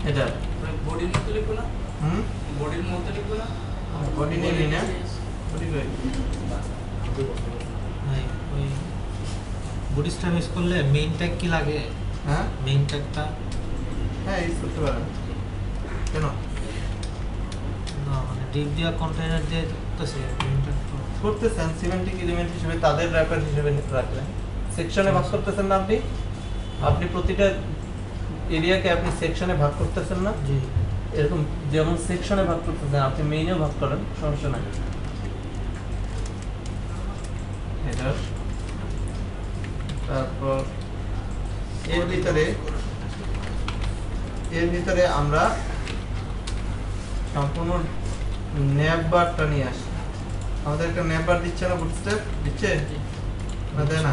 এটা বডির মধ্যে লিখবো না? বডির মধ্যে লিখবো না? বডি নেই না, বডি কই? নাই ওই বডি স্ট্যাম ইউজ করলে মেইন ট্যাগ কি লাগে? হ্যাঁ মেইন ট্যাগটা হ্যাঁ ইউজ করতে পারেন। কেন না মানে ডিপ দিয়া কন্টেইনার দিয়ে করতেছে মেইন ট্যাগ করতেছেন? সিমেন্টিক এলিমেন্ট হিসেবে তাদের র্যাপার হিসেবে রাখবেন। সেকশনে ভাগ করতেছেন না আপনি? আপনি প্রতিটা এরিয়াকে আপনি সেকশনে ভাগ করতেছেন না? জি এরকম যেমন সেকশনে ভাগ করতেছেন আপনি মেইনেও ভাগ করেন, সমস্যা নাই। হেডার, তারপর এর ভিতরে আমরা সম্পূর্ণ ন্যাব বারটা নিয়ে আসি। আমাদের একটা ন্যাব বার দিচ্ছে না? বুটস্ট্র্যাপ দিচ্ছে না? দেয় না?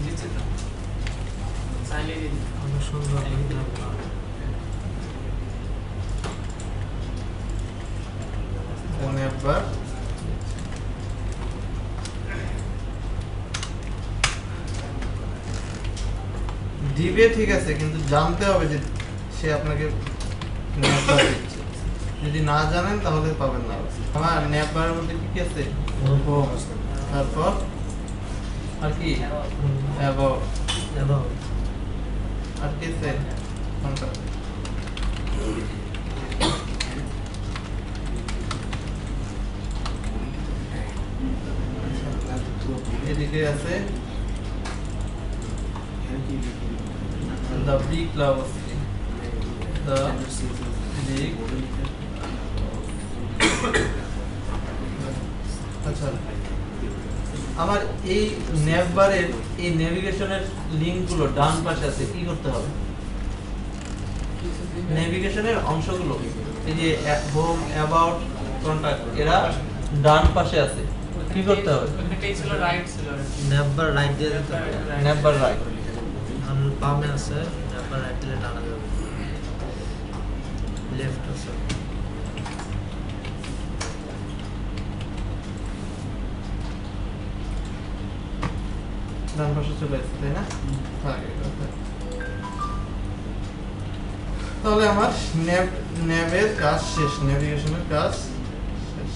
দিচ্ছে তো। চাইলে দিয়ে দিন। অনেক সুন্দর ন্যাব বার দিবে, ঠিক আছে, কিন্তু জানতে হবে যে সে আপনাকে ন্যাব বার দিচ্ছে। যদি না জানেন তাহলে পাবেন না। আমার ন্যাব বারের মধ্যে কি কি আছে? তারপর আর কি? অ্যাবাউট, আর কি আছে? কোনটা? এদিকে আছে the big lavosity, the big আচ্ছা আমার এই ন্যাভবারের এই নেভিগেশনের লিঙ্কগুলো ডান পাশে আছে, কি করতে হবে? নেভিগেশনের অংশগুলো এই যে হোম, অ্যাবাউট, কন্টাক্ট, এরা ডান পাশে আছে, কি করতে হবে? ওইখানটাই ছিল, রাইট ছিল। নেভার রাইট দিয়ে দিতে হবে নেভার রাইট। বামে আছে নেভার রাইট দিলে টানা যাবে লেফট আছে ডান পাশে চলে আসছে, তাই না? তাহলে আমার ন্যাবের কাজ শেষ, নেভিগেশনের কাজ শেষ।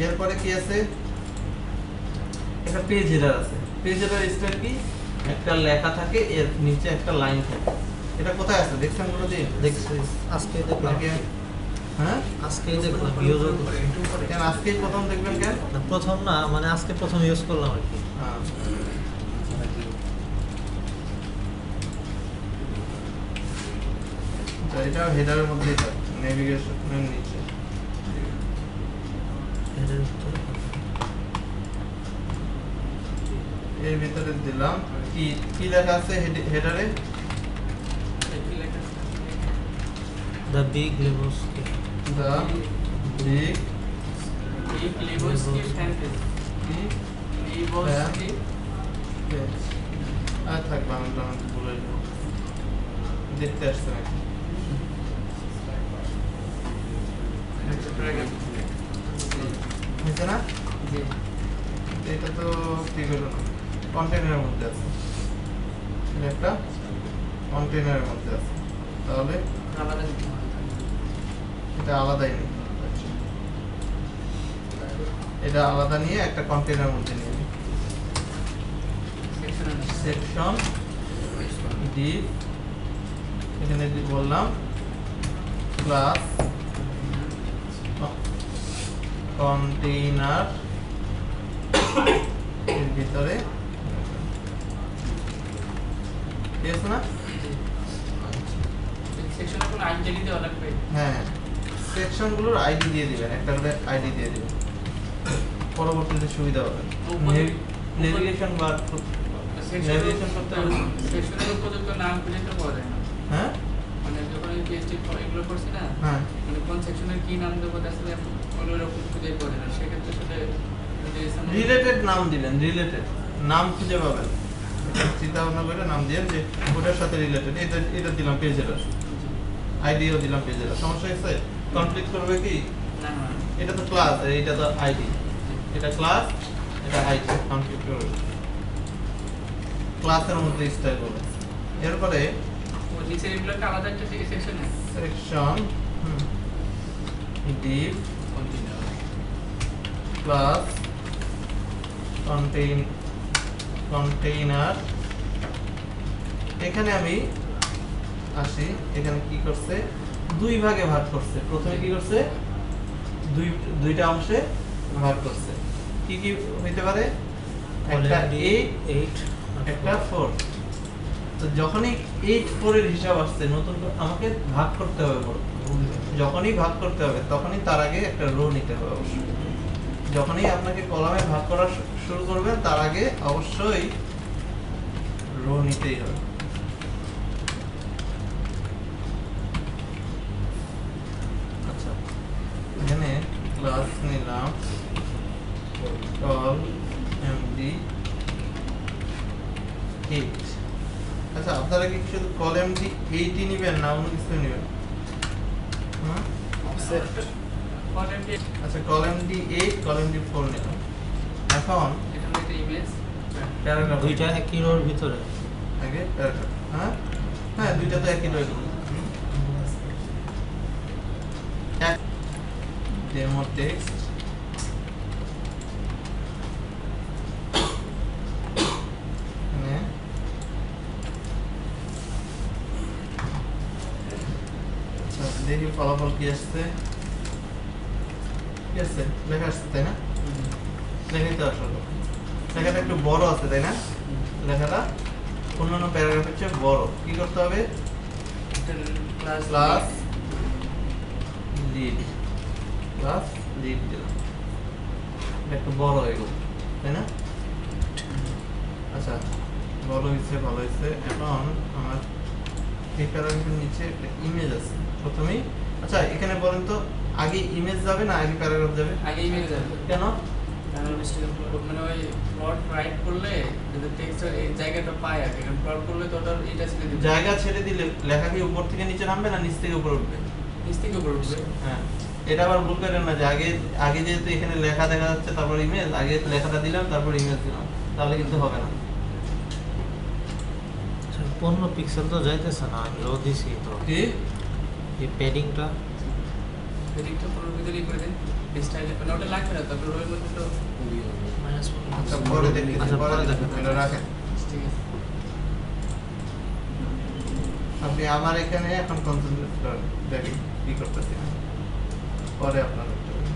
এরপরে কি আছে? একটা পেজ হেডার আছে। পেজ হেডার স্টাইল কি? একটা লেখা থাকে, এর নিচে একটা লাইন থাকে। এটা কোথায় আছে দেখছেন কোনোদিন? দেখছি আজকে দেখলাম হ্যাঁ আজকেই দেখলাম ইউজ কেন আজকেই প্রথম দেখবেন কেন? প্রথম না মানে আজকে প্রথম ইউজ করলাম আর কি এটা হেডারের মধ্যে নেভিগেশনের নিচে এর ভিতরে দিলাম কি কি লেখা আছে হেডারে? The big Lebowski. The big Lebowski fantasy. Lebowski আর থাক বাংলা বলে দেখতে আসছে নাকি? হয়েছে না? এটা তো ঠিক হলো না, কন্টেনারের মধ্যে আছে, এটা একটা কন্টেনারের মধ্যে আছে, তাহলে এটা আলাদাই নেই, এটা আলাদা নিয়ে একটা কন্টেনারের মধ্যে নিয়ে সেকশন ডি, এখানে বললাম ক্লাস কন্টেইনার এর ভিতরে ঠিক আছে না? হ্যাঁ, সেকশনগুলোর আইডি দিয়ে দিবেন, একটা করে আইডি দিয়ে দিবেন, পরবর্তীতে সুবিধা হবে। নেভিগেশন বা নেভিগেশন করতে সেকশনের উপযুক্ত নাম খুঁজে তো পাওয়া যায় না। হ্যাঁ মানে যখন আমি পিএইচডি এগুলো করছি না, হ্যাঁ মানে কোন সেকশনের কি নাম দেবো আসলে ওইরকম খুঁজে পাওয়া যায় না। সেক্ষেত্রে আসলে রিলেটেড নাম দিবেন, রিলেটেড নাম খুঁজে পাবেন, চিন্তা ভাবনা করে নাম দিবেন যে ওটার সাথে রিলেটেড। এটা দিলাম পেজের আইডিও দিলাম পেজের, সমস্যা আছে? কনফ্লিক্ট করবে কি? না না, এটা তো ক্লাস, এটা তো আইডি, এটা ক্লাস, এটা আইডি, কনফ্লিক্ট করবে। ক্লাসের মধ্যে স্টাইল বলে। এরপরে ওই নিচের এগুলো একটা আলাদা একটা সেকশন আছে section div continue class container। এখানে আমি আসি, এখানে কি করছে দুই ভাগে ভাগ করছে। প্রথমে কি করছে দুইটা অংশে ভাগ করছে। কি কি হইতে পারে, একটা 8 একটা 4। তো যখনই 8 4 এর হিসাব আসছে নতুন আমাকে ভাগ করতে হবে বড়। যখনই ভাগ করতে হবে তখনই তার আগে একটা রো নিতে হবে অবশ্যই। যখনই আপনাকে কলামে ভাগ করা শুরু করবেন তার আগে অবশ্যই রো নিতেই হবে। আচ্ছা, এখানে ক্লাস নিলাম call md 8। আচ্ছা, আপনারা কি শুধু call md 8 ই নেবেন না অন্য কিছু নেবেন? আচ্ছা, call md 8 call md 4 নিলাম। এখন এখানে একটা ইমেজ প্যারাগ্রাফ দুইটা একই রোর ভিতরে। আগে প্যারাগ্রাফ। হ্যাঁ হ্যাঁ, দুইটা তো একই রইল। এক ডেমো টেক্সট দেখি ফলাফল কি আসছে। কি আসছে? লেখা আসছে তাই না? লেখাই তো আসলে লেখাটা একটু বড় আছে তাই না? লেখাটা অন্যান্য প্যারাগ্রাফের চেয়ে বড়। কি করতে হবে? Class class lead class lead দিলাম। এটা একটু বড় হয়ে গেল তাই না? আচ্ছা, বড় হয়েছে, ভালো হয়েছে। এখন আমার এই প্যারাগ্রাফের নিচে একটা ইমেজ আছে প্রথমেই। আচ্ছা, এখানে বলেন তো আগে ইমেজ যাবে না আগে প্যারাগ্রাফ যাবে? আগে ইমেজ যাবে। কেন? কারণ মানে ওই প্লট রাইট করলে যদি টেক্সটের এই জায়গাটা পায় আর এখানে প্লট করলে তো ওটার এটা ছেড়ে দিবে। জায়গা ছেড়ে দিলে লেখা কি উপর থেকে নিচে নামবে না নিচ থেকে উপরে উঠবে? নিচ থেকে উপরে উঠবে। হ্যাঁ, এটা আবার ভুল করেন না যে আগে যেহেতু এখানে লেখা দেখা যাচ্ছে তারপর ইমেজ, আগে লেখাটা দিলাম তারপর ইমেজ দিলাম, তাহলে কিন্তু হবে না। 15 পিক্সেল তো যাইতেছে না, আমি রো দিছি তো। কি এই প্যাডিংটা এদিকটা পুরো ভিতরেই করে দেন। স্টাইলে মানে ওটা লাগবে না, তারপর ওই মধ্যে তো মাইনাস আচ্ছা, পরে দেখি, আচ্ছা, পরে পরে দেখি, দেখেন। এটা রাখেন। ঠিক আছে। আপনি আমার এখানে এখন কনসেন্ট্রেট করেন, দেখি কি করতেছি না, পরে আপনার দেখতে হবে।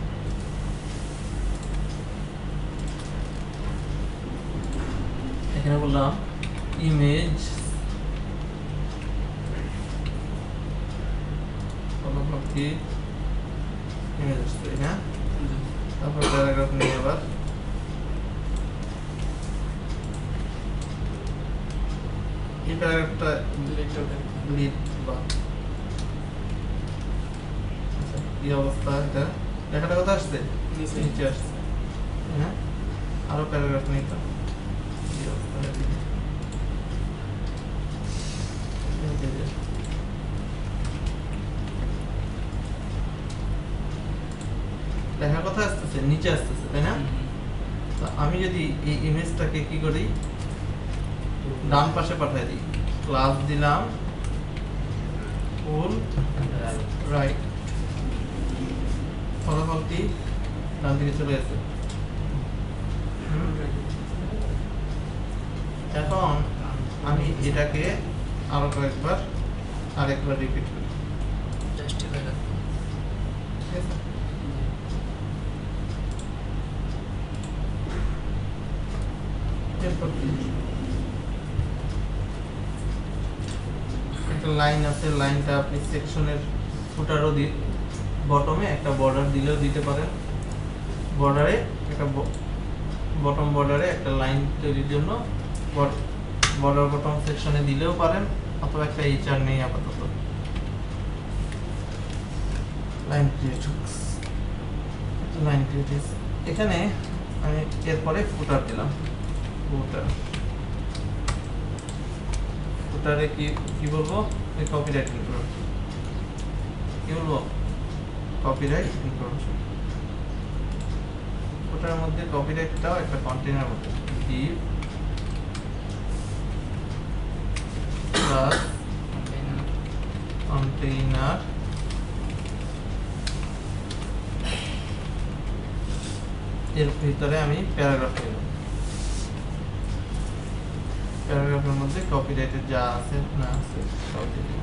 এখানে বললাম ইমেজ কি ইমেজ আসছে না, তারপর প্যারাগ্রাফ নিয়ে আবার এই প্যারাগ্রাফটা লিড বা আচ্ছা, কি অবস্থা এটা লেখাটা কথা আসছে নিচে আসছে। হ্যাঁ, আরো প্যারাগ্রাফ নিতাম। কি অবস্থা দেখি। লেখার কথা আসতেছে নিচে আসতেছে তাই না? তো আমি যদি এই ইমেজটাকে কি করি ডান পাশে পাঠিয়ে দিই, ক্লাস দিলাম ফুল রাইট, ফলাফলটি ডান দিকে চলে গেছে। এখন আমি এটাকে আরো কয়েকবার আরেকবার রিপিট করি। জাস্ট এটা ঠিক আছে? এরপর কি? একটা লাইন আছে, লাইনটা আপনি সেকশনের ফুটারও বটমে একটা বর্ডার দিলেও দিতে পারেন। বর্ডারে একটা বটম বর্ডারে একটা লাইন তৈরির জন্য বর্ডার বটম সেকশনে দিলেও পারেন, অথবা একটা এইচআর নেই আপাতত। লাইন ক্রিয়েট লাইন ক্রিয়েট এখানে আমি এরপরে ফুটার দিলাম। ফুটারে কি বলবো, কপিরাইট ইনফরমেশন। কি বলবো? Copyright information. ফুটার মধ্যে কপিরাইটটাও একটা কন্টেইনার মধ্যে div প্লাস কন্টেইনার কন্টেইনার এর ভিতরে আমি প্যারাগ্রাফ নেব। প্যারাগ্রাফের মধ্যে কপিরাইটেড যা আছে না আছে সব দিয়ে দেব।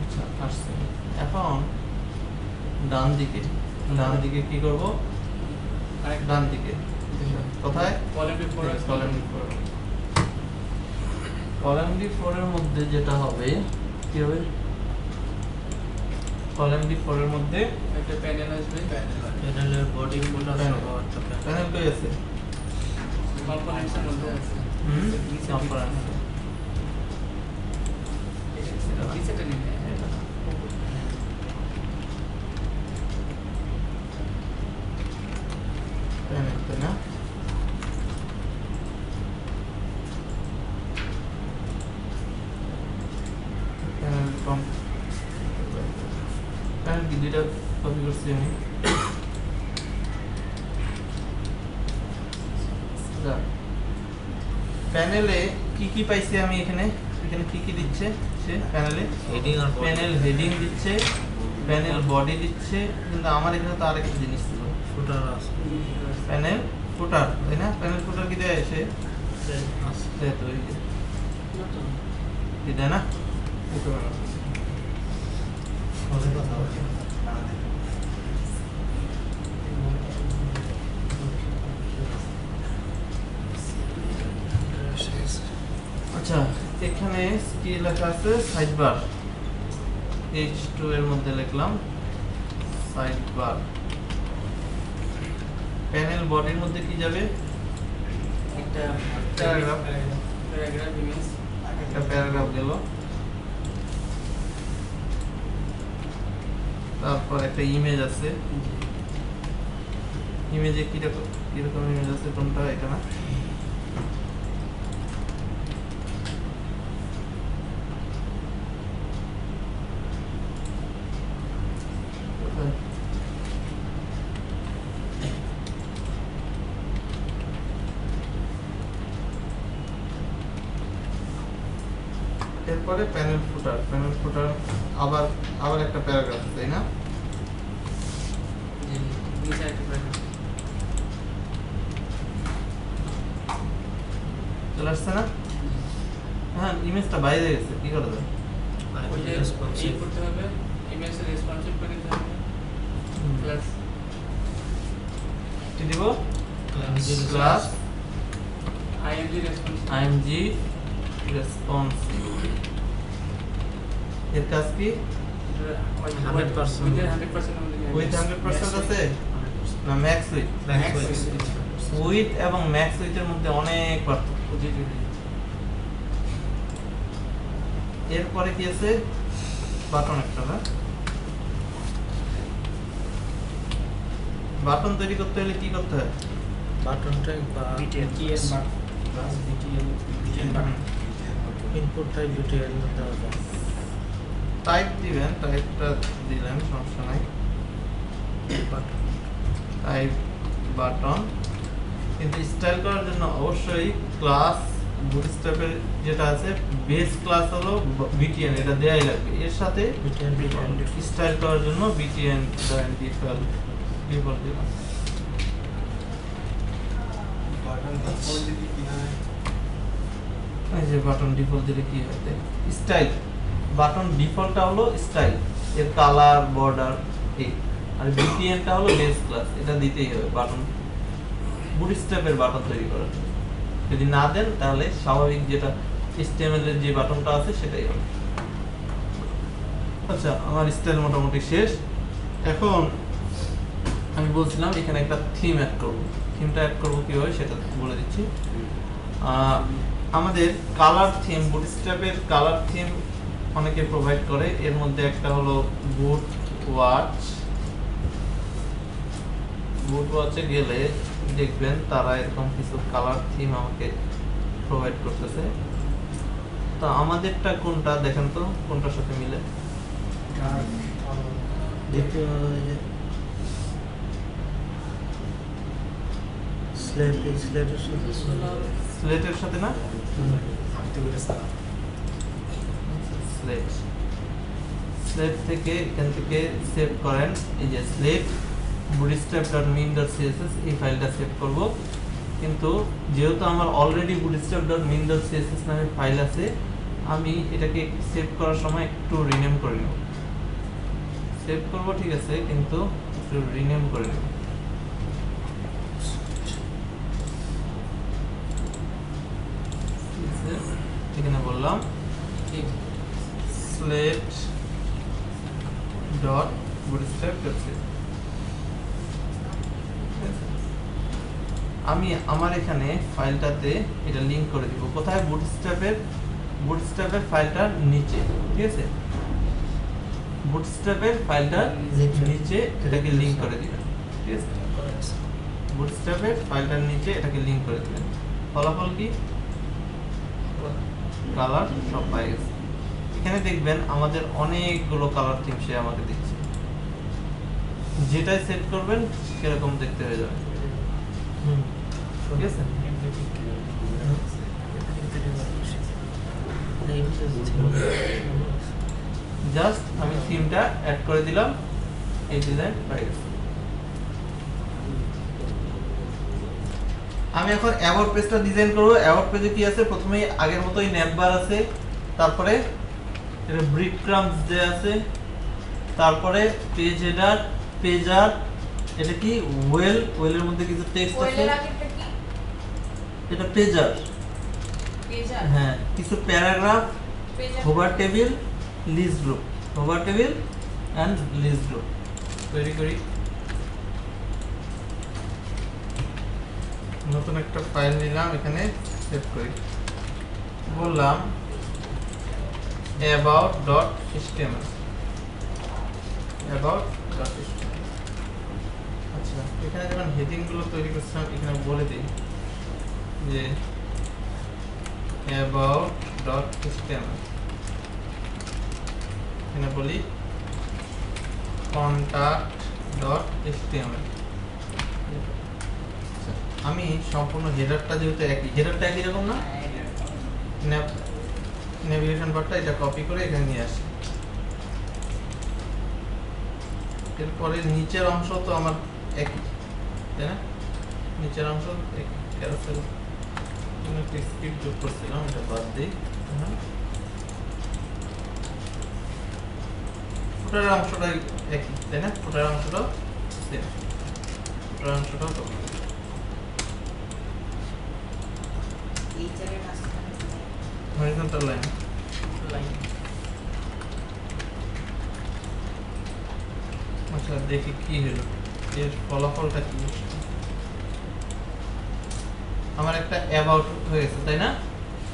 আচ্ছা, আসছে। এখন ডান দিকে কি করব? ডান দিকে কোথায়? কলাম বি4 কলাম D4 এর মধ্যে যেটা হবে কি হবে? কলাম D4 এর মধ্যে একটা প্যানেল আসবে, প্যানেলের বডি ফুটার সহ একটা প্যানেল কই আছে? কম্পোনেন্টসের মধ্যে আছে। কম্পোনেন্ট নিচেটা নিয়ে প্যানেল তো না প্যানেল কি দুইটা কপি করছি আমি। প্যানেলে কি কি পাইছি আমি এখানে কি কি দিচ্ছে সে প্যানেলে? হেডিং আর প্যানেল হেডিং দিচ্ছে, প্যানেল বডি দিচ্ছে, কিন্তু আমার এখানে তো আরেকটা জিনিস ছিল, ফুটার আছে প্যানেল ফুটার, তাই না? প্যানেল ফুটার কি দেয় সে? আছে তো এই যে কি দেয় না? আচ্ছা, এখানে কি লেখা আছে? সাইড বার H2 এর মধ্যে লিখলাম সাইড বার। প্যানেল বডির মধ্যে কি যাবে? একটা প্যারাগ্রাফ, প্যারাগ্রাফ ইমেজ একটা প্যারাগ্রাফ গেল, তারপর একটা ইমেজ আছে। ইমেজে কিরকম ইমেজ আছে? কোনটা? এটা না? কোথায়? এরপরে প্যানেল ফুটার আবার একটা প্যারাগ্রাফ, তাই না? নিচে একটা প্যারাগ্রাফ চলে আসছে না? হ্যাঁ, ইমেজটা বাইরে গেছে, কি করে দেয়? ওইটা এই করতে হবে, ইমেজের রেসপন্সিভ করে দিতে হবে প্লাস কি দিব? Class IMG responsive img responsive। এর কাজ কি? 100% উইথ 100% আছে না ম্যাক্স উইথ? উইথ এবং ম্যাক্স উইথের মধ্যে অনেক পার্থক্য। এরপরে কি আছে? বাটন একটা না? বাটন তৈরি করতে হলে কি করতে হয়? বাটন টাইপ বা ইনপুট টাইপ বিটিএল দেওয়া যায়। টাইপ দিবেন, টাইপটা দিলেন, সমস্যা নাই। বাটন টাইপ বাটন, কিন্তু স্টাইল করার জন্য অবশ্যই ক্লাস বুটস্ট্র্যাপের যেটা আছে বেস ক্লাস হলো বিটিএন, এটা দেয়াই লাগবে। এর সাথে বিটিএল স্টাইল করার জন্য বিটিএন ডিফল্ট দিলাম। এই যে বাটন ডিফল্ট দিলে কি হয়? স্টাইল বাটন ডিফল্টটা হলো স্টাইল, এর কালার বর্ডার এই, আর বিটিএনটা হলো বেস ক্লাস, এটা দিতেই হবে বাটন বুটস্ট্র্যাপের বাটন তৈরি করার জন্য। যদি না দেন তাহলে স্বাভাবিক যেটা HTML এর যে বাটনটা আছে সেটাই হবে। আচ্ছা, আমার স্টাইল মোটামুটি শেষ। এখন আমি বলছিলাম এখানে একটা থিম অ্যাড করব। থিমটা অ্যাড করব কিভাবে সেটা বলে দিচ্ছি। আমাদের কালার থিম, বুটস্ট্র্যাপের কালার থিম অনেকে প্রোভাইড করে। এর মধ্যে একটা হলো বুট ওয়াচে গেলে দেখবেন তারা এরকম কিছু কালার থিম আমাকে প্রোভাইড করতেছে। তো আমাদেরটা কোনটা দেখেন তো, কোনটার সাথে মিলে? দ্বিতীয় স্লেটের স্লেটের সাথে না স্লেট স্লেট থেকে এখান থেকে সেভ করেন এই যে স্লেট bootstrap.min.css এই ফাইলটা সেভ করব কিন্তু যেহেতু আমার অলরেডি bootstrap.min.css নামে ফাইল আছে আমি এটাকে সেভ করার সময় একটু রিনেম করে নেব সেভ করব ঠিক আছে কিন্তু একটু রিনেম করে নেব এখানে বললাম slate dot bootstrap.css আমি আমার এখানে ফাইলটাতে এটা লিংক করে দিব কোথায় বুটস্ট্র্যাপের ফাইলটার নিচে ঠিক আছে বুটস্ট্র্যাপের ফাইলটার নিচে এটাকে লিংক করে দিবেন ঠিক আছে বুটস্ট্র্যাপের ফাইলটার নিচে এটাকে লিংক করে দিবেন ফলাফল কি কালার সব পাই গেছে এখানে দেখবেন আমাদের অনেকগুলো কালার থিম সে আমাকে দিচ্ছে যেটাই সেট করবেন সেরকম দেখতে হয়ে যাবে ঠিক আছে জাস্ট আমি থিমটা অ্যাড করে দিলাম এই ডিজাইন হয়ে গেছে আমি এখন অ্যাবাউট পেজটা ডিজাইন করব অ্যাবাউট পেজে কি আছে প্রথমে আগের মতোই নেটবার আছে তারপরে এটা ব্রিক ক্রাম্পস দেয়া আছে তারপরে পেজ হেডার পেজার এটা কি ওয়েলের মধ্যে কিছু টেক্সট আছে এটা পেজার হ্যাঁ কিছু paragraph hover table list group hover table and list group তৈরি করি নতুন একটা ফাইল নিলাম এখানে সেভ করি বললাম about.html about.html আচ্ছা এখানে যখন হেডিং গুলো তৈরি করছিলাম এখানে বলে দিই যে about.html এখানে বলি contact.html আমি সম্পূর্ণ হেডারটা যেহেতু হেডারটা একই রকম না নেভিগেশন বারটা এটা কপি করে এখানে নিয়ে আসি এরপরে নিচের অংশ তো আমার একই তাই না নিচের অংশ একই ক্যারোসেল একটা স্ক্রিপ্ট যোগ করছিলাম এটা বাদ দিই ফুটার অংশটা একই তাই না ফুটার অংশটা সেম ফুটার অংশটাও তো horizontal line আচ্ছা দেখি কি হলো এর ফলাফলটা কি আমার একটা অ্যাবাউট হয়েছে তাই না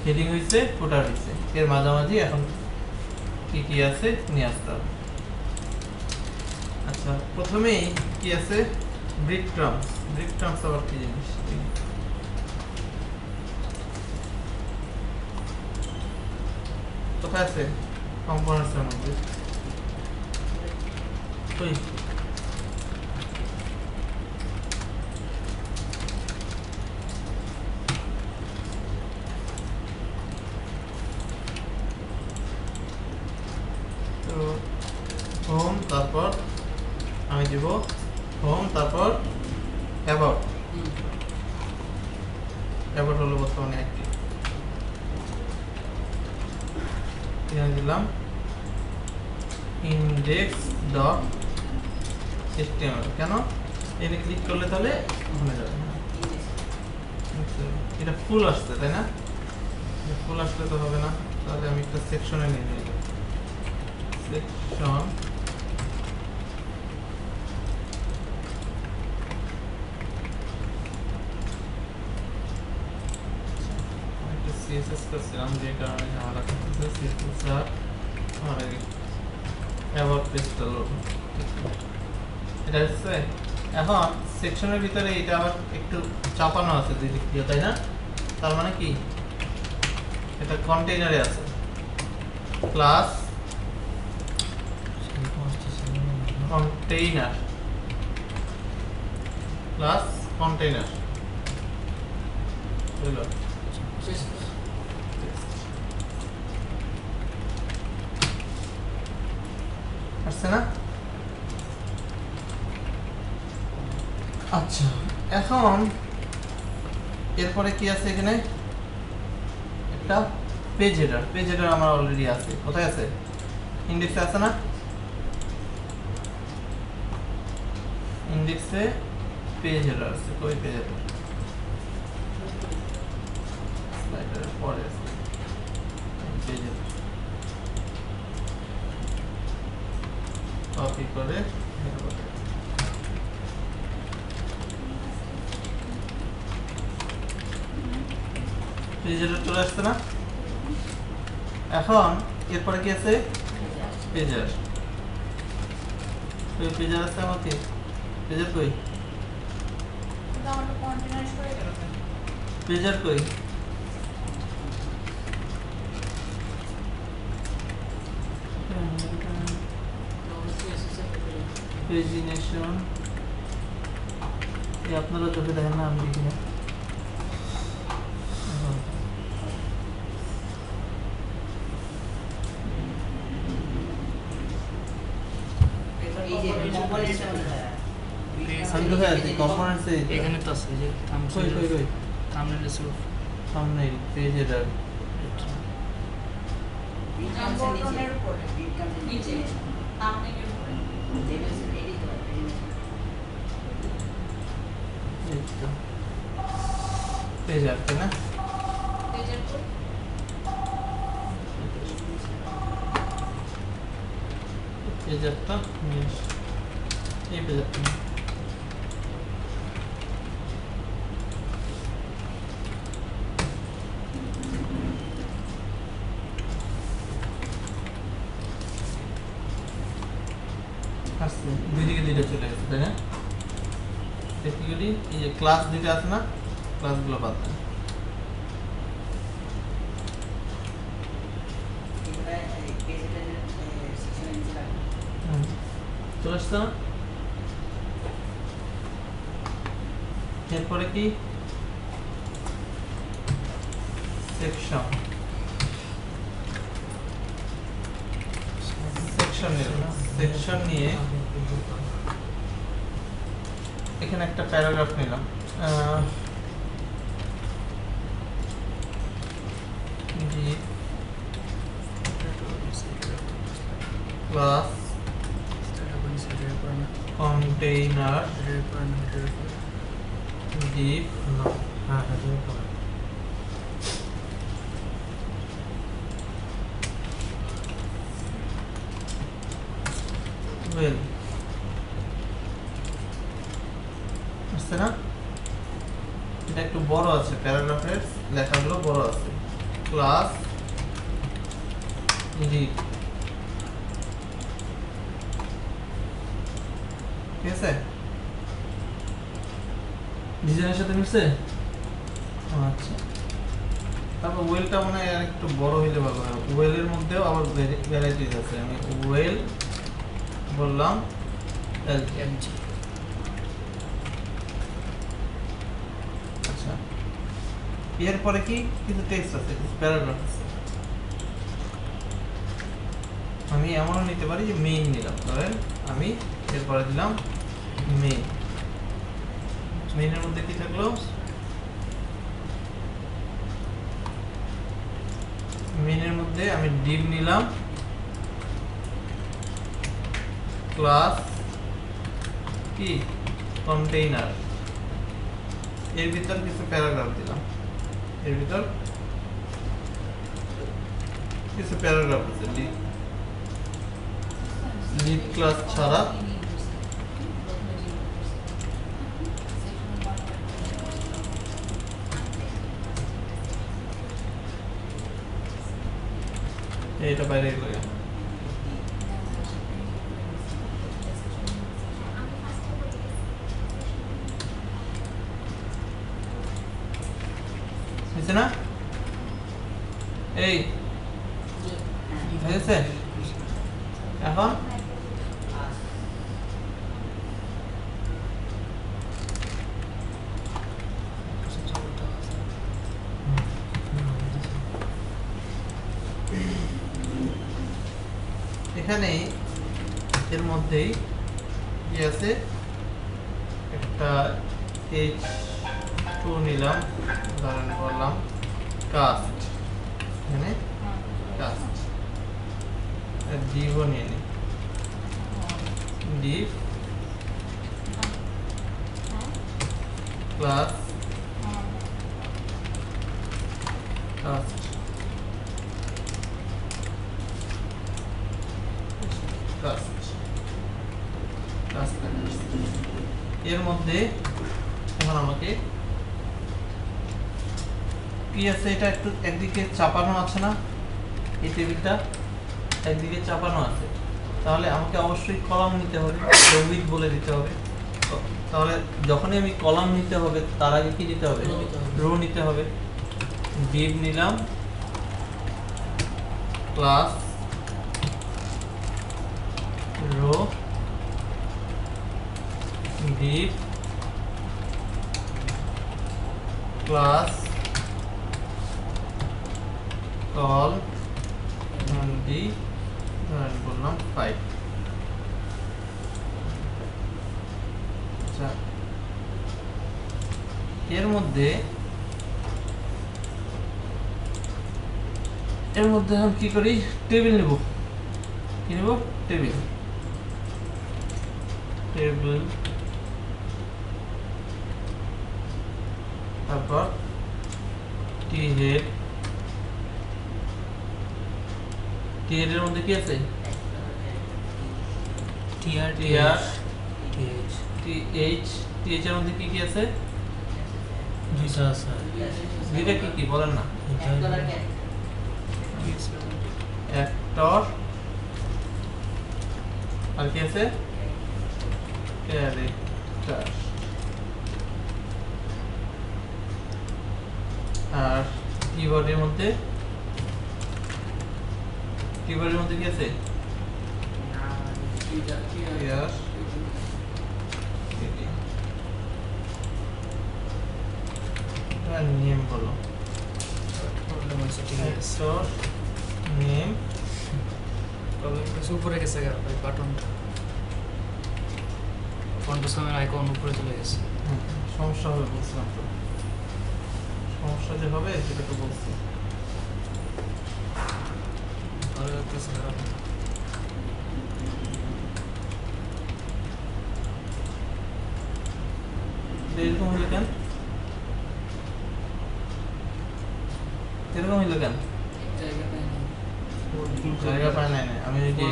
হেডিং হয়েছে ফুটার হয়েছে এর মাঝামাঝি এখন কি কি আছে নিয়ে আসতে হবে আচ্ছা প্রথমেই কি আছে ব্রিক ক্রাম্পস আবার কি জিনিস কোথায় আছে কম্পোনেন্টস এর মধ্যে ওই তো হোম তারপর আমি দিব হোম তারপর অ্যাবাউট হলো বর্তমানে একটি এখানে দিলাম index.html কেন এখানে ক্লিক করলে তাহলে ওখানে যাবে এটা ফুল আসছে তাই না ফুল আসলে তো হবে না তাহলে আমি একটা সেকশনে নিয়ে নিই সেকশন CSS করছিলাম যে কারণে ঝামেলা করতেছে CSS আর আমার আগে অ্যাবাউট পেজটা লোড এটা হচ্ছে এখন সেকশনের ভিতরে এটা আবার একটু চাপানো আছে দুই দিক দিয়ে তাই না তার মানে কি এটা কন্টেইনারে আছে ক্লাস কন্টেইনার প্লাস কন্টেইনার হলো শেষ। আসছে না? আচ্ছা, এখন এরপরে কি আছে এখানে? একটা পেজ হেডার আমার অলরেডি আছে। কোথায় আছে? ইন্ডেক্সে আছে না? ইন্ডেক্সে পেজ হেডার আছে। কই পেজ হেডার? স্লাইডারের পরে আছে পেজ হেডার। কপি করে পেজ হেডার চলে আসছে না? এখন এরপরে কি আছে? পেজার। কই পেজার আছে আমার কি? পেজার কই? কিন্তু আমার তো কন্টেনার সরে গেল কেন? পেজার কই? পেজিনেশন এই আপনারা চোখে দেখেন না, আমি দেখি না। এই যে কম্পোনেন্টটা আমি কোথায় আছি? কম্পোনেন্টসে এখানে তো আছে যে কই কই কই? থাম্বনেল শুরু সামনে পেজ হেডার। আম্বরনের উপরে নিচে থাম্বনেলের উপরে এই তো পেজার, তাই না? পেজের উপর পেজারটা এই পেজারটা আসছে, দুই দিকে দুইটা চলে গেছে, তাই না? টেকনিক্যালি এই যে ক্লাস দুইটা আছে না, ক্লাসগুলো বাদ দেন। চলে আসছে না? এরপরে কি? সেকশন সেকশন নিয়ে এখানে একটা প্যারাগ্রাফ নিলাম। ক্লাস কন্টেইনার ডিপ হ্যাঁ হ্যাঁ ওয়েল আসছে না? এটা একটু বড় আছে, প্যারাগ্রাফের লেখাগুলো বড় আছে। ক্লাস ডিপ, ঠিক আছে? ডিজাইনের সাথে মিশছে? আচ্ছা, তারপর ওয়েলটা মনে হয় আর একটু বড় হইলে ভালো হয়। ওয়েলের মধ্যেও আবার ভ্যারাইটিস আছে। আমি ওয়েল বললাম এমজি আচ্ছা, এরপরে কি কিছু টেক্সট আছে, কিছু প্যারাগ্রাফ আছে। আমি এমনও নিতে পারি যে মেইন নিলাম, ধরেন আমি এরপরে দিলাম মেইন। মেইনের মধ্যে কি থাকলো? মেইনের মধ্যে আমি ডিভ নিলাম, ক্লাস কি কন্টেইনার, এর ভিতর কিছু প্যারাগ্রাফ দিলাম, এর ভিতর কিছু প্যারাগ্রাফ আছে। লিড ক্লাস ছাড়া এটা বাইরে গেল। হয়েছে না? এই হয়েছে? এখন এখানে এর মধ্যেই কি আছে, একটা H2 নিলাম, ধরেন বললাম কাস্ট, এখানে কাস্ট ডিভও নিয়ে নিই, ডিভ ক্লাস কাস্ট কাস্ট কাস্ট এর মধ্যে এখন আমাকে কি আছে, এটা একটু একদিকে চাপানো আছে না, এই টেবিলটা একদিকে চাপানো আছে, তাহলে আমাকে অবশ্যই কলাম নিতে হবে, উইথ বলে দিতে হবে। তাহলে যখনই আমি কলাম নিতে হবে তার আগে কি দিতে হবে, রো নিতে হবে। div নিলাম class row div class col D বললাম 5। আচ্ছা, এর মধ্যে আমি কি করি, টেবিল নেব, কি নেব, টেবিল তারপর টি হেড, টি হেড এর মধ্যে কি আছে, TR TR TH TH, TH এর মধ্যে কি কি আছে, দুইটা আছে। দুইটা কি কি বলেন না, অ্যাক্টর আর কি আছে, ক্যারেক্টার। আর কিবোর্ডের মধ্যে কি আছে, ইয়ার নেম বলো, অ্যাক্টর নেম, উপরে গেছে ওই বাটনটা, ফন্টের সময় আইকন উপরে চলে গেছে। সমস্যা হবে বলছিলাম তো, সমস্যা যে হবে সেটা তো বলছি। ভালো লাগতেছে খারাপ না। এরকম হইলো কেন, এরকম হইলো কেন, জায়গা পায় নাই, আমি ওই যে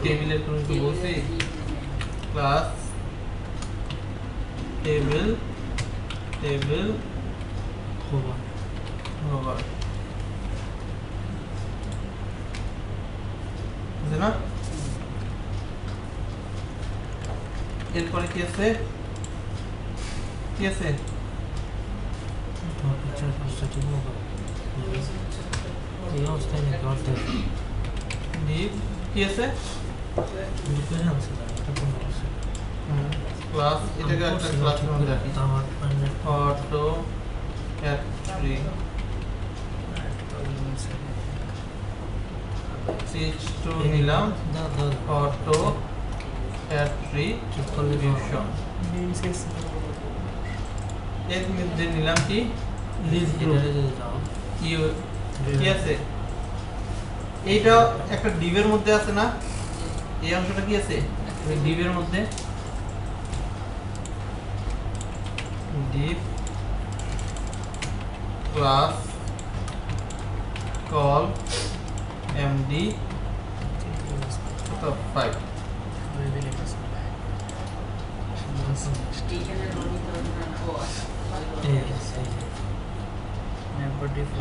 টেবিলের কোনো একটু বলছি, ক্লাস টেবিল খোবা ওভার, বুঝলে না? এরপরে কি আছে, তোমার পিকচার ফার্স্টটা ঠিক মতো এই অবস্থায় নাকি অর্ধেক ডিভ কি আছে, ডিপেন্ড আছে না, এটা কোনো আছে ক্লাস, এটাকে একটা ক্লাস মধ্যে রাখি, আমার অটো ক্যাটরি H2 নিলাম, অটো অ্যাট্রিবিউশন, এর মধ্যে নিলাম কি, লিভ গ্রুপ, কি আছে, এইটা একটা ডিভের মধ্যে আছে না, এই অংশটা কি আছে, ডিভের মধ্যে ডিভ ক্লাস কল এমডি 5।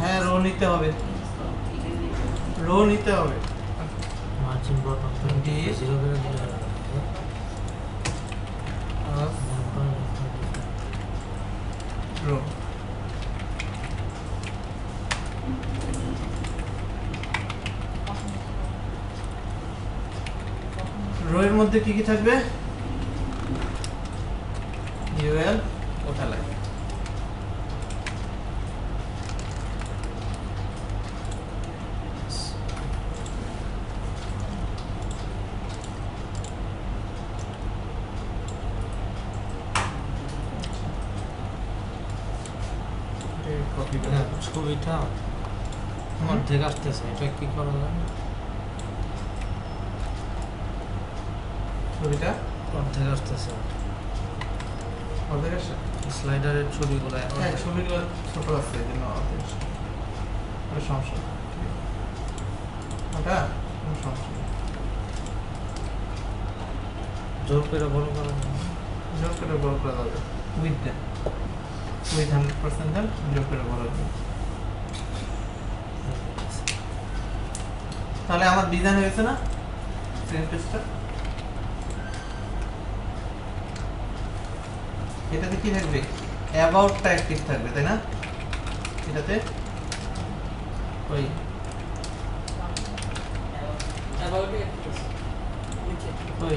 হ্যাঁ, রো নিতে হবে, মার্জিন বটন ডি জিরো করে দিলে হবে। রো এর মধ্যে কি কি থাকবে, ইউএল ওটা লাগে, ছবিটা অর্ধেক আসতেছে, এটা কি করা যায়? ছবিটা অর্ধেক আসতেছে, অর্ধেক আসে। স্লাইডারের ছবিগুলো হ্যাঁ, ছবিগুলো ছোট আছে এই জন্য অর্ধেক আসে। ওটা সমস্যা নেই। ওটা কোনো সমস্যা নেই। জোর করে বড় করা যায়। জোর করে বড় করা যাবে উইথ দেন, উইথ 100% দেন, জোর করে বড় দেন। তাহলে আমার ডিজাইন হয়েছে না সেকেন্ড পেজটা? এটাতে কি থাকবে? অ্যাবাউটটা অ্যাক্টিভ থাকবে, তাই না? এটাতে ওই About it. নিচে ওই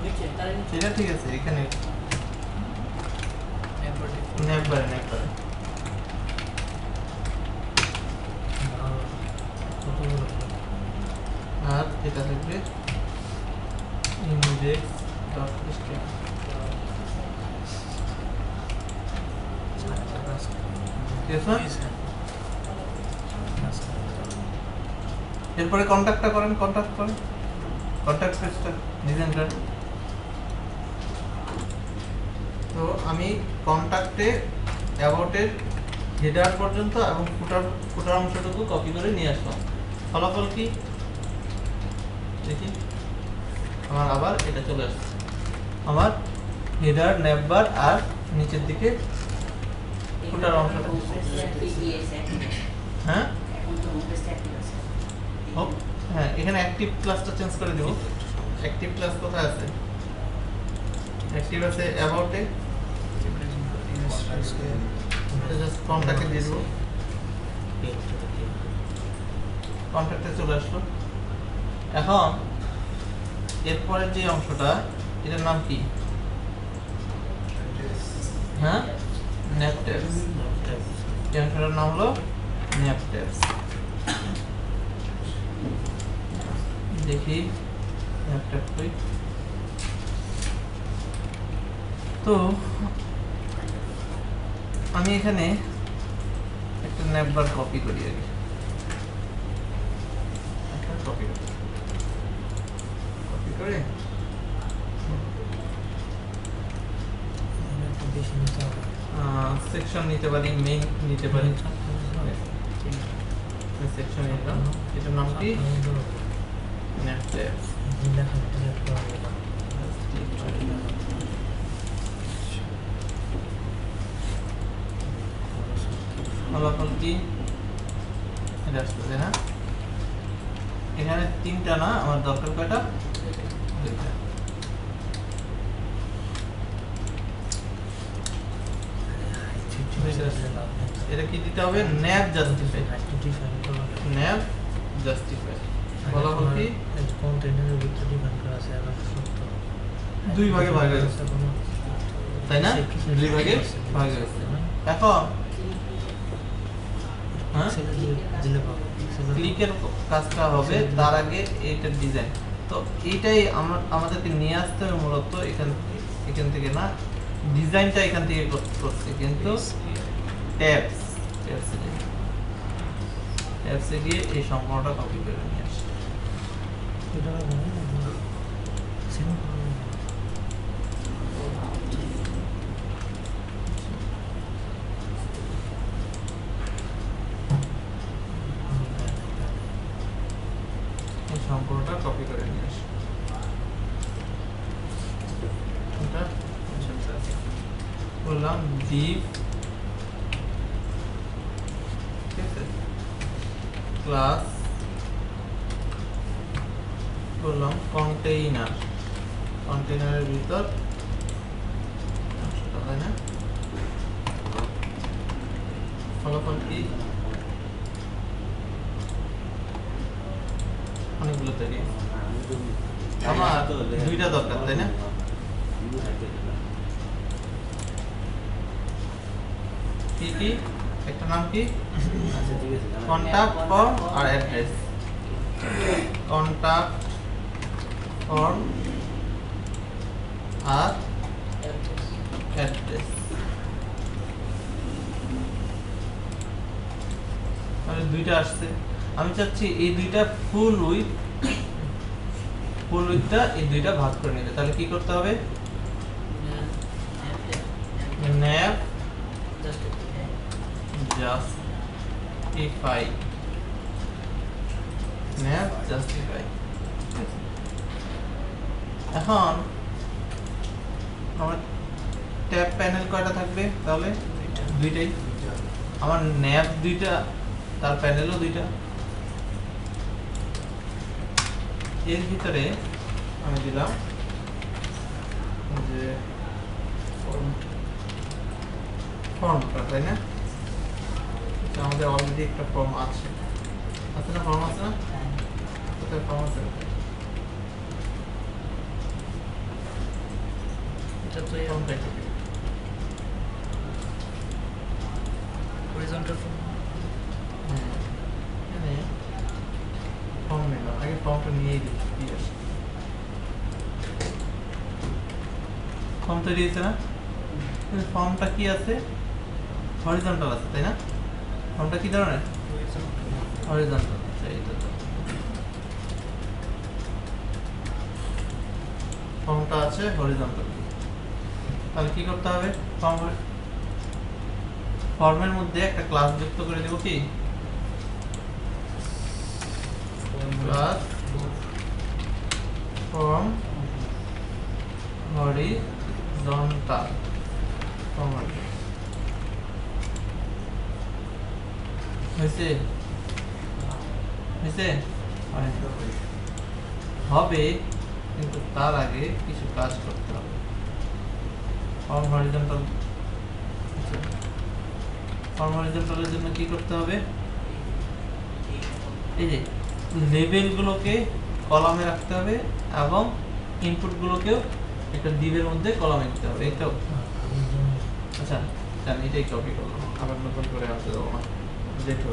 নিচে তার নিচে সেটা ঠিক আছে, এখানে নেকবারে কত বড়? আর এটা থাকবে ইনডেক্স ডট স্ট্রিং। এরপরে কন্ট্যাক্টটা করেন, কন্ট্যাক্ট পেজটা ডিজাইন করেন। তো আমি কন্ট্যাক্টে অ্যাবাউটের হেডার পর্যন্ত এবং ফুটার অংশটুকু কপি করে নিয়ে আসলাম। ফলাফল কি দেখি, আমার আবার এটা চলে আসছে। আমার হেডার, নেভবার আর নিচের দিকে ফুটার অংশটা। হ্যাঁ হোক, হ্যাঁ এখানে অ্যাক্টিভ ক্লাসটা চেঞ্জ করে দেব। অ্যাক্টিভ ক্লাস কোথায় আছে? অ্যাক্টিভ আছে অ্যাবাউটে, জাস্ট কন্ট্যাক্টে দিয়ে দেবো। কন্ট্যাক্টে চলে আসলো। এখন এরপরের যে অংশটা, এটার নাম কি? হ্যাঁ, ন্যাপ ট্যাবস। এই অংশটার নাম হলো ন্যাপ ট্যাবস। দেখি ন্যাপ ট্যাব কই। তো আমি এখানে একটা ন্যাপবার কপি করি আগে, কপি করে বেশি নিতে হবে। সেকশন নিতে পারি, মেইন নিতে পারি। সেকশন নিলাম, এটার নাম কি? Nap tabs. ফলাফল কি এটা আসতেছে না? এখানে তিনটা না, আমার দরকার কয়টা? দুইটা। এটা কি দিতে হবে? Nap justify. ন্যাপ জাস্টিফাই ফলাফল কি? কন্টেইনারের ভিতরে ডিফাইন করা আছে এবং সত্য দুই ভাগে ভাগ হয়ে গেছে, তাই না? দুই ভাগে ভাগ হয়ে গেছে। এখন হ্যাঁ, দিলে পাবো। ক্লিকের কাজটা হবে তার আগে এইটার ডিজাইন। তো এইটাই আমাদেরকে নিয়ে আসতে হবে মূলত এখান থেকে না, ডিজাইনটা এখান থেকে করছে, কিন্তু ট্যাবসে গিয়ে এই সম্পূর্ণটা কপি করে নিয়ে আসে। এটা সেম এই সম্পূর্ণটা কপি করে নিয়ে আসে। এটা বললাম ডিপ, ঠিক আছে, ক্লাস বললাম কন্টেইনারের ভিতর হয় না? ফলাফল কি? অনেকগুলো তৈরি। আমার দুইটা দরকার, তাই না? কি কি? একটা নাম কি? কন্টাক্ট ফর্ম আর অ্যাড্রেস। কন্টাক্ট ফর্ম আর অ্যাড্রেস। তাহলে দুইটা আসছে। আমি চাচ্ছি এই দুইটা ফুল উইথটা এই দুইটা ভাগ করে নিতে। তাহলে কি করতে হবে? nav justify nav justify। এখন আমার ট্যাব প্যানেল কয়টা থাকবে? তাহলে দুইটাই। আমার nav দুইটা, তার প্যানেলও দুইটা। এর ভিতরে আমি দিলাম যে ফর্মটা, তাই না? এটা আমাদের অলরেডি একটা ফর্ম আছে না? ফর্ম আছে না? কোথায় ফর্ম আছে? এটা তো ফর্মটা কি? Horizontal form. এখানে ফর্ম নিলাম, আগে ফর্মটা নিয়েই দিই। ফর্ম তৈরি হয়েছে না? ফর্মটা কি আছে? হরিজন্টাল আছে, তাই না? ফর্মটা কি ধরনের? হরিজন্টাল। ফর্মটা আছে হরিজন্টাল। তাহলে কি করতে হবে? ফর্মের মধ্যে একটা ক্লাস যুক্ত করে দেব। কি ক্লাস? Form horizontal. হয়েছে? হবে, কিন্তু তার আগে কিছু কাজ করতে হবে। ফর্ম হরিজন্টালের জন্য কি করতে হবে? এই যে লেবেলগুলোকে কলামে রাখতে হবে এবং ইনপুটগুলোকেও একটা ডিভের মধ্যে কলামে দিতে হবে। এইটাও আচ্ছা জানি, এটাই কপি করলাম, আবার নতুন করে আসতে দেবো না, দেখো।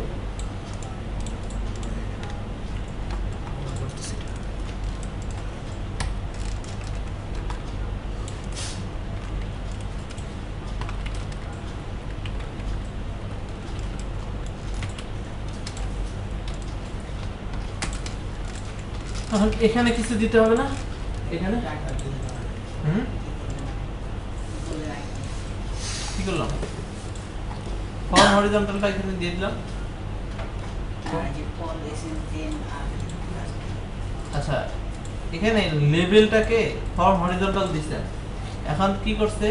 এখানে কিছু দিতে হবে না? এখানে কি করলাম? ফর্ম হরিজন্টালটা এখানে দিয়ে দিলাম। আচ্ছা, এখানে লেভেলটাকে ফর্ম হরিজন্টাল দিছে। এখন কি করছে?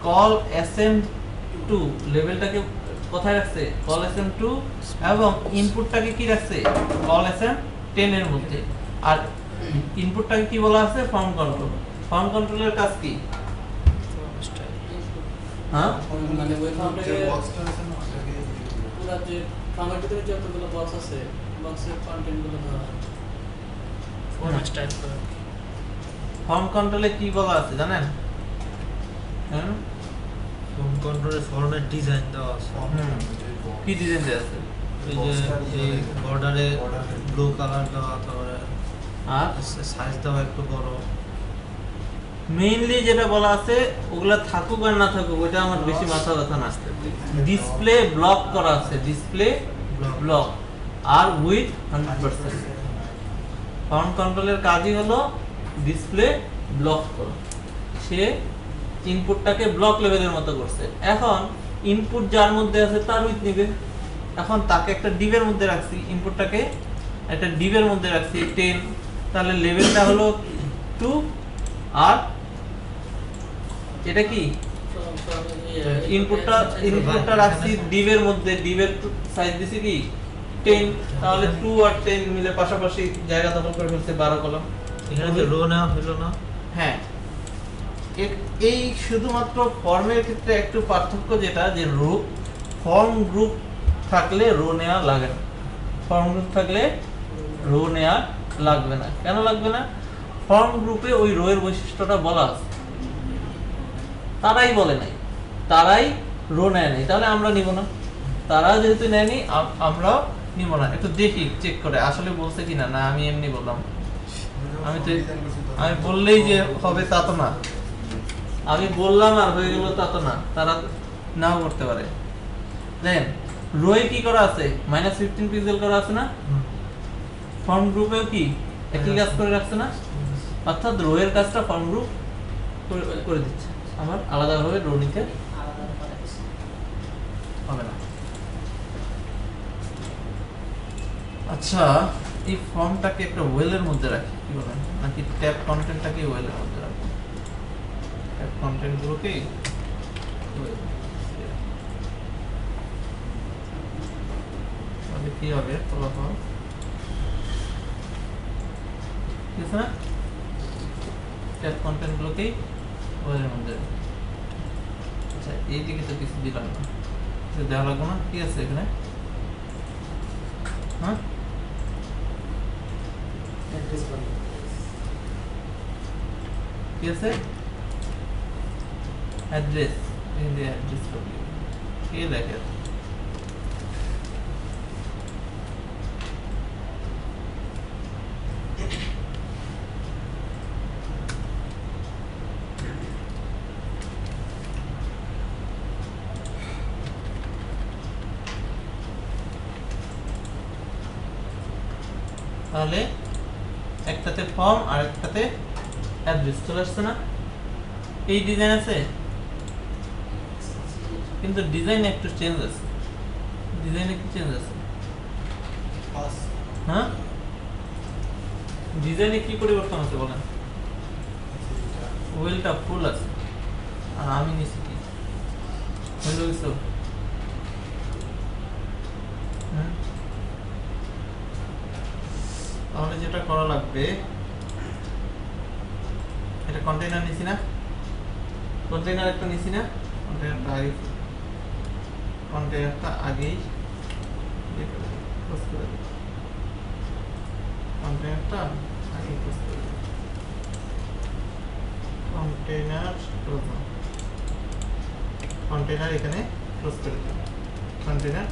কল sm2 লেভেলটাকে কোথায় রাখছে? কল sm2 এবং ইনপুটটাকে কি রাখছে? কল sm10 এর মধ্যে। আর ইনপুটটাকে কি বলা আছে? Form control. ফর্ম কন্ট্রোলের কাজ কি? হ্যাঁ, মানে ওই ফর্মটাকে পুরো যে ফর্মের ভিতরে যতগুলো বক্স আছে, বক্সের কন্টেন্টগুলো ধরা হয়। ফর্ম স্টাইল করা। ফর্ম কন্ট্রোলে কি বলা আছে জানেন? হ্যাঁ, ফর্ম কন্ট্রোলে ফর্মের ডিজাইন দেওয়া আছে। কি ডিজাইন দেওয়া আছে? এই যে এই বর্ডারে ব্লু কালার দেওয়া, তারপরে আর সাইজ দেওয়া একটু বড়। মেইনলি যেটা বলা আছে ওগুলা থাকুক আর না থাকুক ওটা আমার বেশি মাথা ব্যথা না। ডিসপ্লে ব্লক করা আছে, ডিসপ্লে ব্লক আর উইথ 100%। ফর্ম কন্ট্রোলের কাজই হলো ডিসপ্লে ব্লক করা। সে ইনপুটটাকে ব্লক লেভেলের মতো করছে। এখন ইনপুট যার মধ্যে আছে তার উইথ নিবে। এখন তাকে একটা ডিভের মধ্যে রাখছি, ইনপুটটাকে একটা ডিভের মধ্যে রাখছি 10, তাহলে লেভেলটা হলো 2 আর এটা কি ইনপুটটা রাখছি ডিভের মধ্যে, ডিভের সাইজ দিছি কি 10, তাহলে 2 আর 10 মিলে পাশাপাশি জায়গা দখল করে ফেলছে 12 কলাম। এখানে যে রো নেওয়া হলো না? হ্যাঁ, এই শুধুমাত্র ফর্মের ক্ষেত্রে একটু পার্থক্য, যেটা যে রো ফর্ম গ্রুপ থাকলে রো নেওয়া লাগে না। ফর্ম গ্রুপ থাকলে রো নেওয়া লাগবে না। কেন লাগবে না? ফর্ম গ্রুপে ওই রো এর বৈশিষ্ট্যটা বলা আছে, তারাই বলে নাই, তারাই রো নেয় নাই, তাহলে আমরা নিব না। তারা যেহেতু নেয়নি আমরাও নিব না। একটু দেখি চেক করে আসলে বলছে কিনা। না আমি এমনি বললাম, আমি বললেই যে হবে তা তো না, আমি বললাম আর হয়ে গেল তা তো না, তারা নাও করতে পারে। দেখেন রোয়ে কি করা আছে -15 পিক্সেল করা আছে না ফর্ম গ্রুপেও কি একই কাজ করে রাখছে না অর্থাৎ রো এর কাজটা ফর্ম গ্রুপ করে দিচ্ছে আমার আলাদাভাবে রো নিতে আলাদা করে দিচ্ছে। হবে না আচ্ছা এই ফর্মটাকে একটা ওয়েলের মধ্যে রাখি কি বলেন নাকি ট্যাব কন্টেন্টটাকে ওয়েলের মধ্যে রাখি ট্যাব কন্টেন্টগুলোকে তাহলে কি হবে ফলাফল ঠিক আছে না ট্যাব কন্টেন্টগুলোকেই ওয়েলের মধ্যে রাখি আচ্ছা এইদিকে তো কিছু দিলাম না কিছু দেওয়া লাগবে না কি আছে এখানে হ্যাঁ কি আছে অ্যাড্রেস এই যে অ্যাড্রেস কে দেখে তাহলে একটাতে ফর্ম আর একটাতে অ্যাড্রেস চলে আসছে না এই ডিজাইন আছে কিন্তু ডিজাইন একটু চেঞ্জ আছে ডিজাইনে কি চেঞ্জ আছে হ্যাঁ ডিজাইনে কি পরিবর্তন আছে বলেন ওয়েলটা ফুল আছে আর আমি নিছি কি হলো কিছু তাহলে যেটা করা লাগবে এটা কন্টেইনার নিছি না কন্টেইনার একটা নিছি না কন্টেইনারটা আগেই ক্লোজ করে দিই কন্টেইনারটা আগেই ক্লোজ করে দিই কন্টেইনার এখানে ক্লোজ করে দিই কন্টেইনার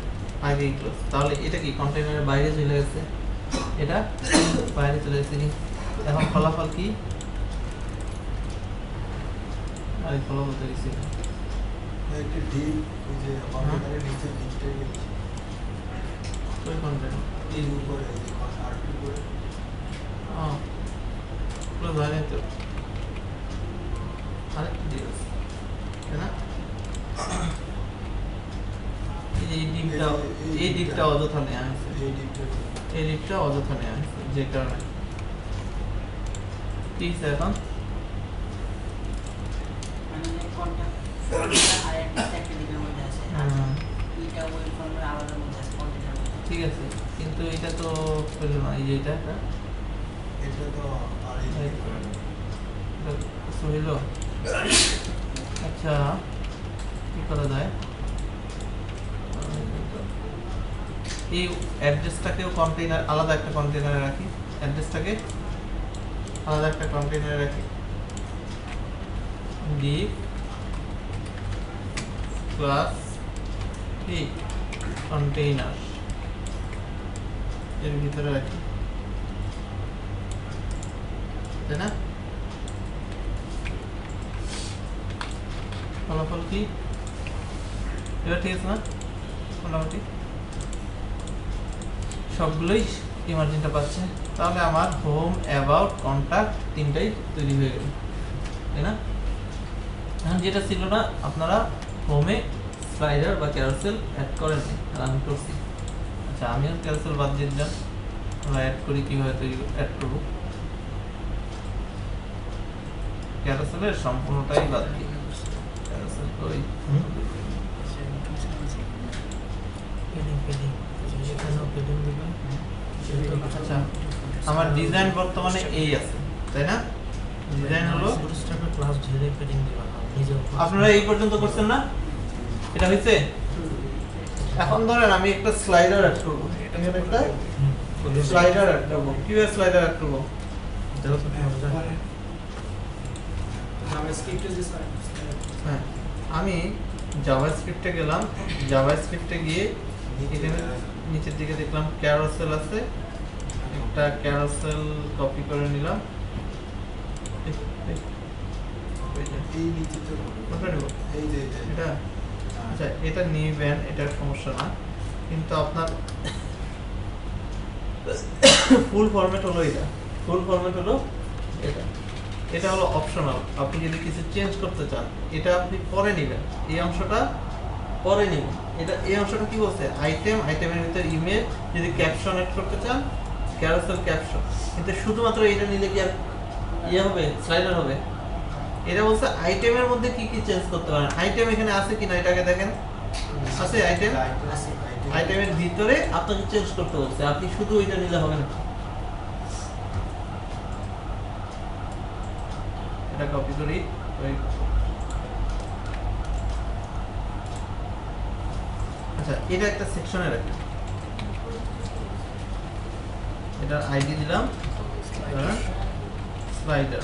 আগেই ক্লোজ তাহলে এটা কি কন্টেইনারের বাইরে চলে গেছে এটা বাইরে চলে গেছে কি এখন ফলাফল কি আরে ফলাফল তো দিছি একটা ডিপ ওই যে কন্টেনারের নিচে ডিপটা গেছে কোন কন্টেনার এই উপরে এই যে আরপি করে ক্লোজ হয় নাই তো আরে দিস তাই না এই ডিপটা অযথা নেওয়া হয়েছে এই ডিপটা অযথা নেওয়া হয়েছে যে কারণে ঠিক আছে এখন মানে কন্টাক্ট আর একটা ডিপের মধ্যে আছে এটা ওই ফর্মের আলাদা মধ্যে আছে কন্টেনার মধ্যে ঠিক আছে কিন্তু এটা তো হলো না এই যে এটা এটা তো আর হইল আচ্ছা কি করা যায় এই অ্যাড্রেসটাকেও কন্টেইনার আলাদা একটা কন্টেইনারে রাখি অ্যাড্রেসটাকে আলাদা একটা কন্টেইনারে রাখি ডিপ ক্লাস কি কন্টেইনার এর ভিতরে রাখি তাই না ফলাফল কি এটা ঠিক আছে না মোটামুটি সবগুলোই ইমার্জেন্টটা পাচ্ছে তাহলে আমার হোম অ্যাবাউট কন্টাক্ট তিনটাই তৈরি হয়ে গেল তাই না এখন যেটা ছিল না আপনারা হোমে স্লাইডার বা ক্যারোসেল অ্যাড করেননি আর আমি করছি আচ্ছা আমিও ক্যারোসেল বাদ দিয়ে দিলাম আমরা অ্যাড করি কীভাবে তৈরি অ্যাড করবো ক্যারোসেলের সম্পূর্ণটাই বাদ দিই ক্যারোসেল করি আচ্ছা আমার ডিজাইন বর্তমানে এই আছে তাই না ডিজাইন হলো ক্লাস ধরে পেডিং দিবা নিজে আপনারা এই পর্যন্ত করছেন না এটা হইছে এখন ধরেন আমি একটা স্লাইডার অ্যাড করব এখানে একটা স্লাইডার অ্যাড করব কিভাবে স্লাইডার অ্যাড করব হ্যাঁ আমি জাভাস্ক্রিপ্টে গেলাম জাভাস্ক্রিপ্টে গিয়ে এখানে নিচের দিকে দেখলাম ক্যারোসেল আছে একটা ক্যারোসেল কপি করে নিলাম এই নিচে তো কোনটা নেব এই যে এটা আচ্ছা এটা নিবেন এটার সমস্যা না কিন্তু আপনার ফুল ফরম্যাট হলো এটা, ফুল ফরম্যাট হলো এটা। এটা হলো অপশনাল, আপনি যদি কিছু চেঞ্জ করতে চান এটা আপনি পরে নেবেন, এই অংশটা পরে নেবেন। এটা এই অংশটা কি বলছে, আইটেম, আইটেমের ভিতরে ইমেজ, যদি ক্যাপশন এড করতে চান ক্যারোসেল ক্যাপশন। কিন্তু শুধুমাত্র এটা নিলে কি আর ইয়ে হবে, স্লাইডার হবে? এটা বলছে আইটেমের মধ্যে কি কি চেঞ্জ করতে পারেন। আইটেম এখানে আছে কিনা এটাকে দেখেন, আছে আইটেম, আইটেমের ভিতরে আপনাকে চেঞ্জ করতে বলছে, আপনি শুধু এটা নিলে হবে না। এটা কপি করি, আচ্ছা এটা একটা সেকশনে রাখি, এটার আইডি দিলাম স্লাইডার। স্লাইডার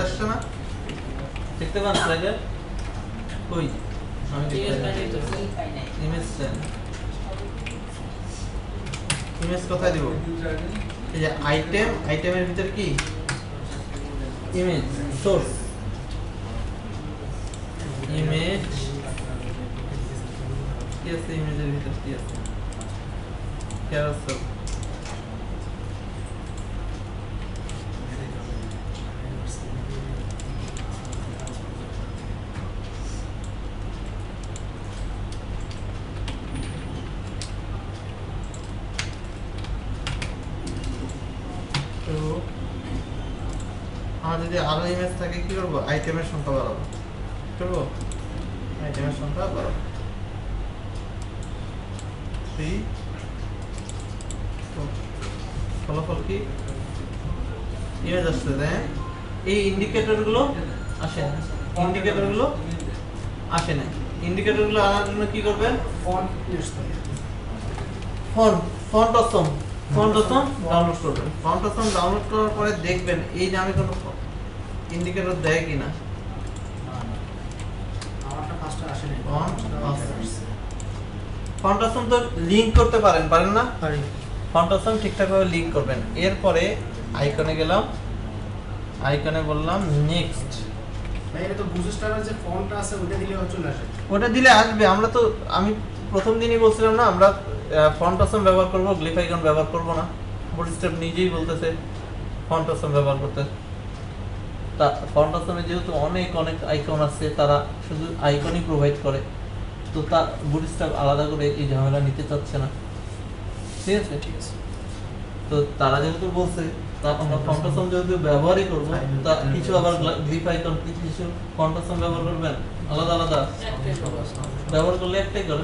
আসছে না, দেখতে পান স্লাইডার কই? আমি ইমেজ সেন, ইমেজ কোথায় দিব? এই যে আইটেম, আইটেমের ভিতরে কি ইমেজ সোর্স, ইমেজ কি আছে, ইমেজের ভিতর কি আছে, ক্যারোসেল। আমার যদি আরো ইমেজ থাকে কি করবো, আইটেমের সংখ্যা বাড়াবো, করবো আইটেমের সংখ্যা বাড়াবো, 3 ফলাফল কি ইমেজ আসছে। দেন এই ইন্ডিকেটর গুলো আসে না, ইন্ডিকেটর গুলো আসে না। ইন্ডিকেটর গুলো আনার জন্য কি করবেন, font awesome, font awesome download করবেন। ফন্ট অসম ডাউনলোড করার পরে দেখবেন এই নামে কোনো ইন্ডিকেটর দেয় কিনা। ফন্ট অসম তো লিংক করতে পারেন না? পারি। ফন্ট অসম ঠিকঠাক ভাবে লিংক করবেন। এরপরে আইকনে গেলাম, আইকনে বললাম নেক্সট। এটা তো বুস্টারের যে ফন্টটা আছে ওটা দিলে চলে আসে, ওটা দিলে আসবে। আমরা তো আমি প্রথম দিনই বলছিলাম না আমরা ফন্ট অসম ব্যবহার করব, গ্লিফ আইকন ব্যবহার করব না। বুটস্ট্র্যাপ নিজেই বলতেছে ফন্ট অসম ব্যবহার করতে। তা ফন্ট অসমে যেহেতু অনেক আইকন আছে, তারা শুধু আইকনই প্রোভাইড করে, তো তা বুটস্ট্র্যাপ আলাদা করে এই ঝামেলা নিতে চাচ্ছে না। ঠিক আছে, ঠিক আছে। তো তারা যেহেতু বলছে তা আমরা ফন্ট অসম যেহেতু ব্যবহারই করবো, তা কিছু আবার গ্লিফ আইকন কিছু ফন্ট অসম ব্যবহার করবেন আলাদা আলাদা ব্যবহার করলে একটাই করে।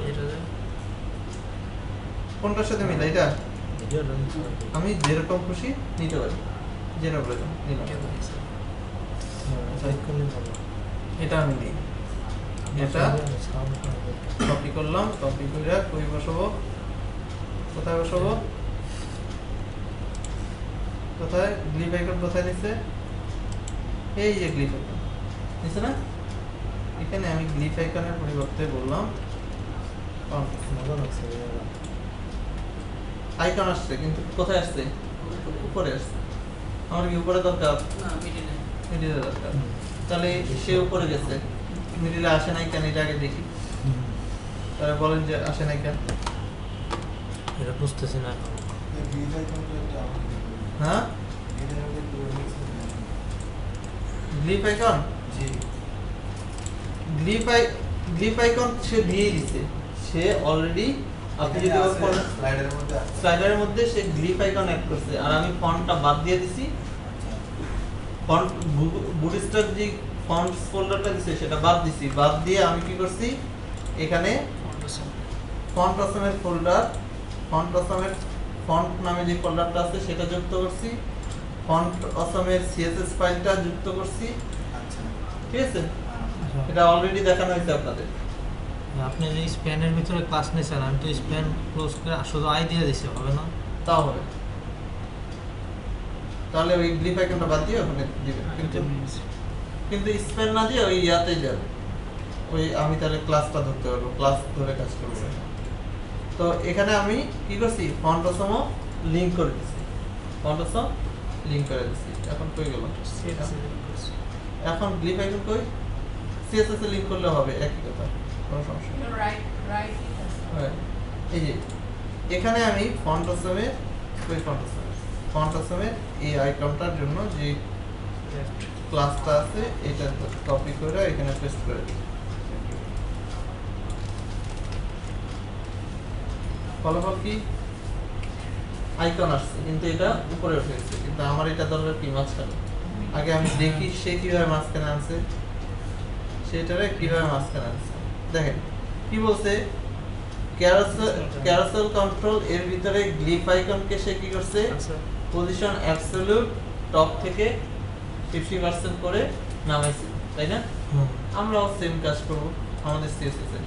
কোনটার সাথে মিলে এটা আমি যেরকম খুশি নিতে পারি, যেটা প্রয়োজন নিলাম। এটা আমি নিই, এটা কপি করলাম, কপি করে কই বসাবো, কোথায় বসাবো, কোথায় গ্লিফ আইকন কোথায় নিচ্ছে, এই যে গ্লিফ আইকন নিচ্ছে না, এখানে আমি গ্লিফ আইকনের পরিবর্তে বললাম আইকন আসছে, কিন্তু কোথায় আসছে, উপরে আসছে। আমার কি উপরে দরকার, না মিডিলে মিডিলে দরকার, তাহলে সে উপরে গেছে, মিডিলে আসে নাই কেন এটা আগে দেখি। তাহলে বলেন যে আসে নাই কেন, এটা বুঝতেছি না। হ্যাঁ গ্লিফ আইকন, গ্লিফ আইকন সে দিয়ে দিছে, সে অলরেডি আপনি যদি স্লাইডারের মধ্যে সে গ্লিফ আইকন অ্যাড করছে, আর আমি ফন্টটা বাদ দিয়ে দিছি। ফন্ট বুটস্ট্র্যাপ যে ফন্ট ফোল্ডারটা দিছে সেটা বাদ দিছি, বাদ দিয়ে আমি কি করছি এখানে ফন্ট অসমের ফোল্ডার, ফন্ট অসমের ফন্ট নামে যে ফোল্ডারটা আছে সেটা যুক্ত করছি, ফন্ট অসমের সিএসএস ফাইলটা যুক্ত করছি। ঠিক আছে, এটা অলরেডি দেখানো হয়েছে আপনাদের। আপনি যে স্প্যানের ভিতরে ক্লাস নিয়েছেন, আমি তো স্প্যান ক্লোজ করে শুধু আই দিয়ে দিছি, হবে না? তাও হবে, তাহলে ওই গ্লিফ আইকনটা বাদ দিয়ে ওখানে দিবেন, কিন্তু স্প্যান না দিয়ে ওই ইয়াতেই যাবে, ওই আমি তাহলে ক্লাসটা ধরতে পারবো, ক্লাস ধরে কাজ করবো। তো এখানে আমি কি করছি ফন্টসম লিংক করে দিছি, ফন্টসম লিংক করে দিছি। এখন কই গেল? এখন গ্লিপ আইকন কই? সিএসএস এ লিংক করলে হবে, একই কথা, কোনো সমস্যা নেই। রাইট রাইট হ্যাঁ, এই যে এখানে আমি ফন্টসমের এই আইকনটার জন্য যে ক্লাসটা আছে এটা কপি করে এখানে পেস্ট করে দিই। ফলাফল কি? আইকন আসছে, কিন্তু এটা উপরে উঠে গেছে। কিন্তু আমার এটা দরকার কি মাঝখানে। আগে আমি দেখি সে কিভাবে মাঝখানে আনছে, সেটারে কিভাবে মাঝখানে আনছে। দেখেন কি বলছে, ক্যারোসেল কন্ট্রোল এর ভিতরে গ্লিপ আইকনকে সে কি করছে, পজিশন অ্যাবসলিউট টপ থেকে 50% করে নামাইছে, তাই না? আমরাও সেম কাজ করব আমাদের সিএসএস এ।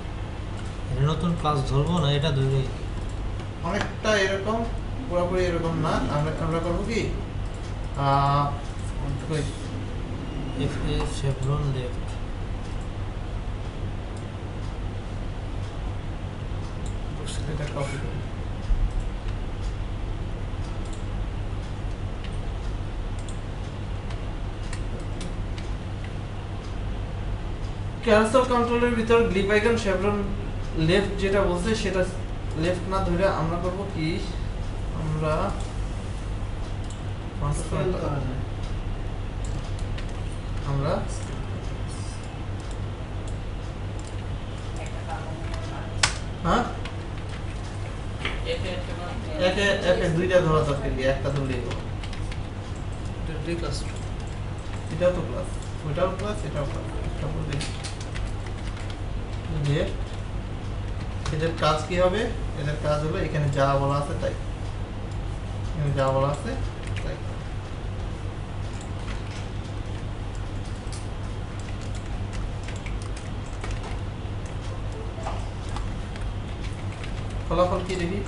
এটা নতুন ক্লাস ধরবো না, এটা ধরে অনেকটা এরকম, পুরোপুরি এরকম না। আমরা করব কি এফ এ শেভরন লেফট। এটা কপি করি। ক্যারোসেল কন্ট্রোলের ভিতর গ্লিপ আইকন শেভরন লেফট যেটা বলছে সেটা লেফট না ধরে আমরা করব কি, আমরা আমরা হ্যাঁ একে দুইটা ধরা দরকার কি, একটা ধরলেই হলো। এটাও তো প্লাস, ওইটাও প্লাস, এটাও প্লাস, একটা বললেই যে এদের কাজ কি হবে, এদের কাজ হলো এখানে যা বলা আছে তাই, এখানে যা বলা আছে তাই। ফলাফল কি দেখি,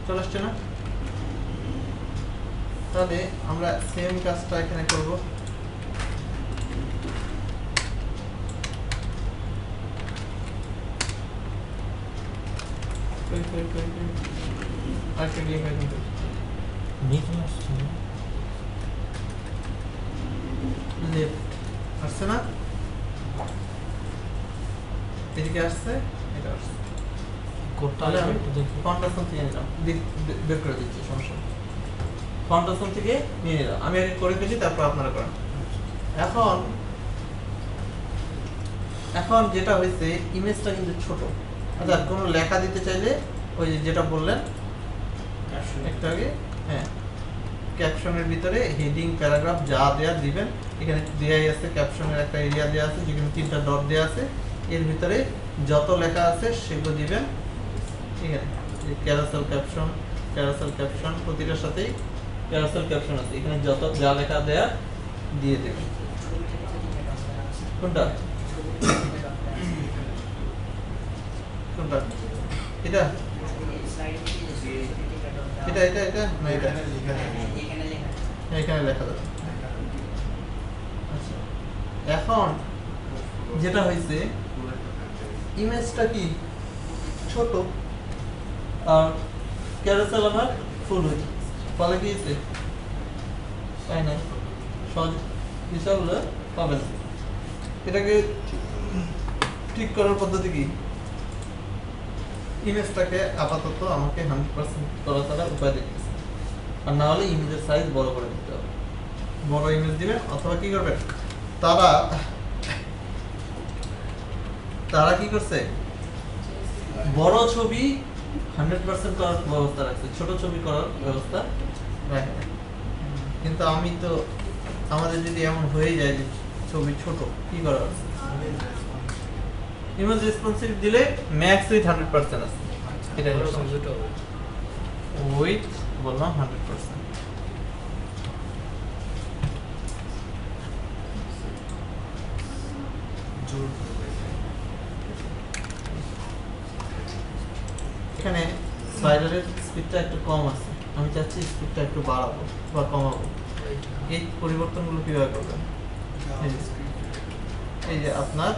চলে আসছে না? তাহলে আমরা সেম কাজটা এখানে করব। আরেকটা গ্লিপ আইকন করি। নিচে আসছে না? লেফট আসছে না? এদিকে আসছে, এটা আসছে। কোডটা তাহলে আমি একটু দেখি। ফন্টসম থেকে নিলাম, বের করে দিচ্ছি, সমস্যা নেই। ফন্টসম থেকে নিয়ে নিলাম, আমি আগে করে ফেলি, তারপর আপনারা করেন। এখন যেটা হয়েছে, ইমেজটা কিন্তু ছোট। আচ্ছা, কোনো লেখা দিতে চাইলে ওই যেটা বললেন একটু আগে, হ্যাঁ, ক্যাপশনের ভিতরে হেডিং প্যারাগ্রাফ যা দেয়া দিবেন। এখানে দেয়াই আছে, ক্যাপশনের একটা এরিয়া দেয়া আছে যেখানে 3টা ডট দেয়া আছে, এর ভিতরে যত লেখা আছে সেগুলো দিবেন। ঠিক আছে, ক্যারোসেল ক্যাপশন প্রতিটার সাথেই ক্যারোসেল ক্যাপশন আছে, এখানে যত যা লেখা দেয়া দিয়ে দেবেন। কোনটা কোনটা? এটা এটা এটা এটা না, এটা এখানে লেখা যাবে। আচ্ছা, এখন যেটা হয়েছে, ইমেজটা কি ছোট আর ক্যারোসেল আমার ফুল হয়েছে, ফলে কি হয়েছে তাই না, সহজ হিসাবগুলো পাবে না। এটাকে ঠিক করার পদ্ধতি কি, ইমেজটাকে আপাতত আমাকে 100% করা ছাড়া উপায় দেখতেছে, আর না হলে ইমেজের সাইজ বড় করে দিতে হবে। বড় ইমেজ দিবেন, অথবা কি করবেন, তারা কি করছে, বড় ছবি 100% করার ব্যবস্থা রাখছে, ছোট ছবি করার ব্যবস্থা রাখে না। কিন্তু আমি তো, আমাদের যদি এমন হয়ে যায় যে ছবি ছোট, কি করা আছে, ইমেজ রেসপন্সিভ দিলে ম্যাক্স উইথ 100% আছে, এটা উইথ বললাম 100%। এখানে স্লাইডারের স্পিডটা একটু কম আছে, আমি চাচ্ছি স্পিডটা একটু বাড়াবো বা কমাবো। এই পরিবর্তনগুলো কিভাবে করবেন, এই যে আপনার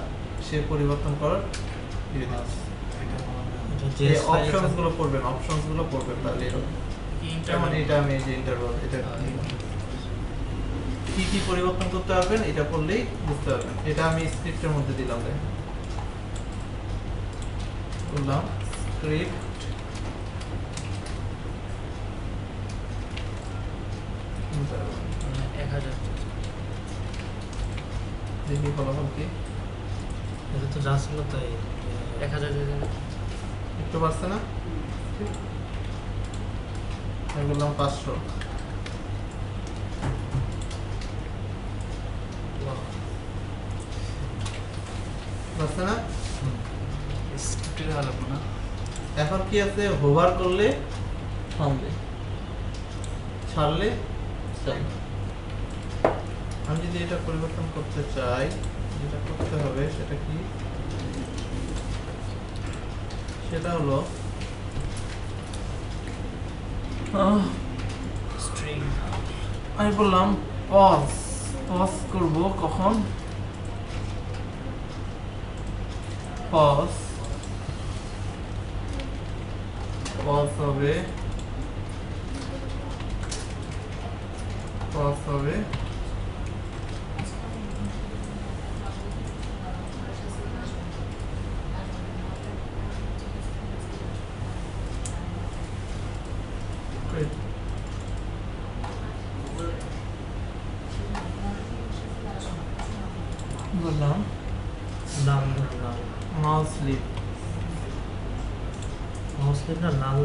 সে পরিবর্তন করার দিয়ে দিচ্ছি। যে এই অপশনস গুলো পড়বেন তাহলে এরকম। যেমন এটা আমি এই যে ইন্টারভাল এটা কি পরিবর্তন করতে পারবেন এটা পড়লেই বুঝতে পারবেন। এটা আমি স্ক্রিপ্টের মধ্যে দিলাম, দেখেন বললাম স্ক্রিপ্ট মানে 1000 দেখি ফলাফল কি এটা তো যা ছিল তাই 1000 দিয়ে দেবেন। একটু পারছে না? আমি বললাম 500। পারছে না? স্ক্রিপ্টে দেওয়া লাগবে না। এখন কি আছে, হোভার করলে থামবে, ছাড়লে চলবে। আমি যদি এটা পরিবর্তন করতে চাই, যেটা করতে হবে সেটা কি, সেটা হলো স্ট্রিং আমি বললাম পজ করব কখন, পজ হবে বললাম নাল মাউস স্লিপ, মাউসের না নাল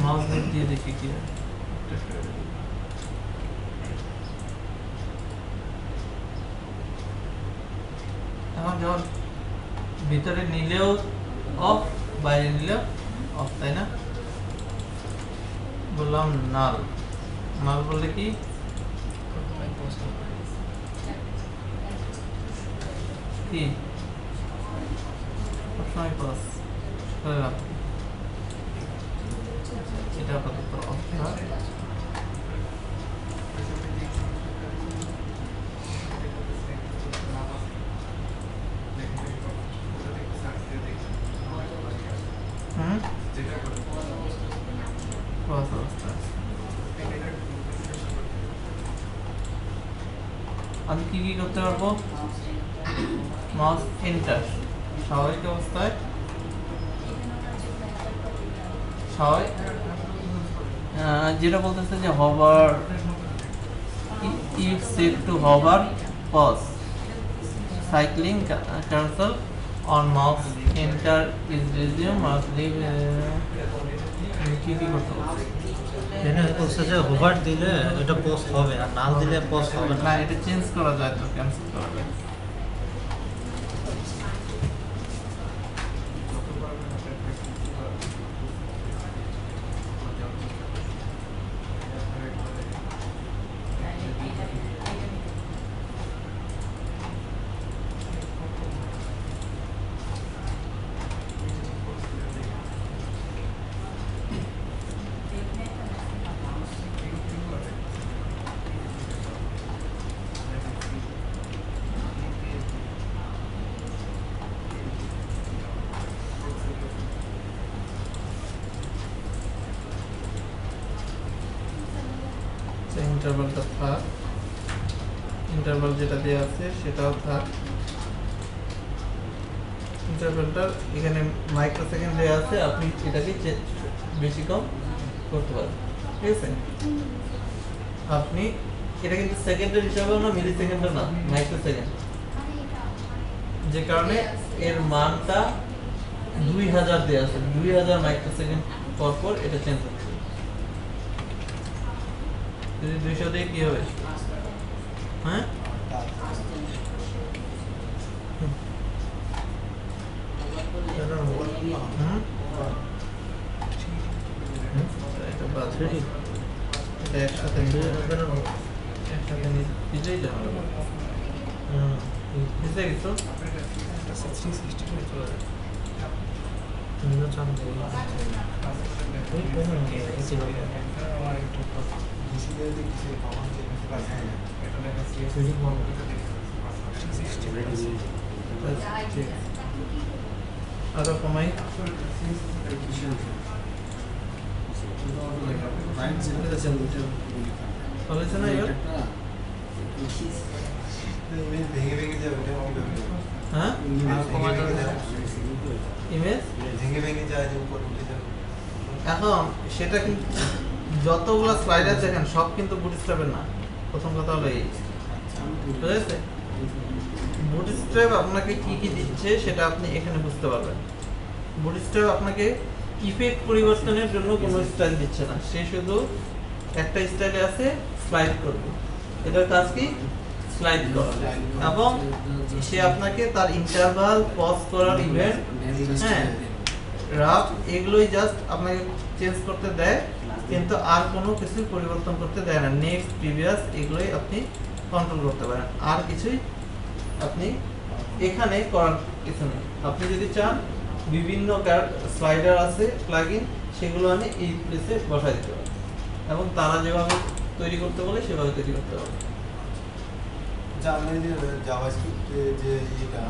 মাউস স্লিপ দিয়ে দেখি কি হয়। এখন যখন ভিতরে নিলেও অফ, বাইরে নিলেও অফ, তাই না? বললাম নাল বললে কি কি সবসময় পাস করলাম, এটা আপাতত অফ থাক। পাস অবস্থা আমি কি করতে পারবো, মাউস এন্টার স্বাভাবিক অবস্থায়, যেটা বলতেছে যে hover it set to hover pause cycling cancel on mouse enter is resume mouse leave কি করতে হবে। এখানে বলছে যে হোভার দিলে এটা পোস্ট হবে আর নাল দিলে পোস্ট হবে না, না। এটা চেঞ্জ করা যায় তো, ক্যান্সেল করা যায়। ইন্টারভালটা থাক, ইন্টারভাল যেটা দেওয়া আছে সেটাও থাক। ইন্টারভালটার এখানে মাইক্রো সেকেন্ড দেওয়া আছে, আপনি এটাকে বেশি কম করতে পারেন, ঠিক আছে? আপনি এটা কিন্তু সেকেন্ডের হিসাবেও না, মিলি সেকেন্ডও না, মাইক্রো সেকেন্ড, যে কারণে এর মানটা 2000 দেওয়া আছে, 2000 মাইক্রো সেকেন্ড পর পর এটা চেঞ্জ হচ্ছে। যদি 200 দিয়ে কি হবে, হ্যাঁ এটা বাদ, এটা একসাথে নিজেই যাবে, বুঝতে গেছো? আরো কমাই। চলেছে না এবার? ইমেজ ভেঙে ভেঙে যাবে, এটা কিভাবে হবে? হ্যাঁ, ইমেজ ভেঙে ভেঙে যাবে। ইমেজ ভেঙে ভেঙে যায় যে উপর উঠে যাবে। এখন সেটা কিন্তু যতগুলো স্লাইডার দেখেন সব কিন্তু বুটস্ট্র্যাপের না। প্রথম কথা হলো এই, বুঝেছে? বুটস্ট্র্যাপ আপনাকে কি কি দিচ্ছে সেটা আপনি এখানে বুঝতে পারবেন। বুটস্ট্র্যাপ আপনাকে ইফেক্ট পরিবর্তনের জন্য কোনো স্টাইল দিচ্ছে না, সে শুধু একটা স্টাইলে আছে স্লাইড করবে। এটার কাজ কি? স্লাইড করা। এবং সে আপনাকে তার ইন্টারভাল পজ করার ইভেন্ট, হ্যাঁ, রাফ, এগুলোই জাস্ট আপনাকে চেঞ্জ করতে দেয়, কিন্তু আর কোনো কিছু পরিবর্তন করতে দেয় না। নেক্সট, প্রিভিয়াস, এগুলোই আপনি কন্ট্রোল করতে পারেন, আর কিছুই আপনি এখানে করার কিছু নেই। আপনি যদি চান বিভিন্ন স্লাইডার আছে প্লাগইন, সেগুলো আনে এই প্লেসে বসাই দিতে পারেন এবং তারা যেভাবে তৈরি করতে বলে সেভাবে তৈরি করতে পারবেন। আচ্ছা, আপনি যে জাভাস্ক্রিপ্ট যে ইয়েটা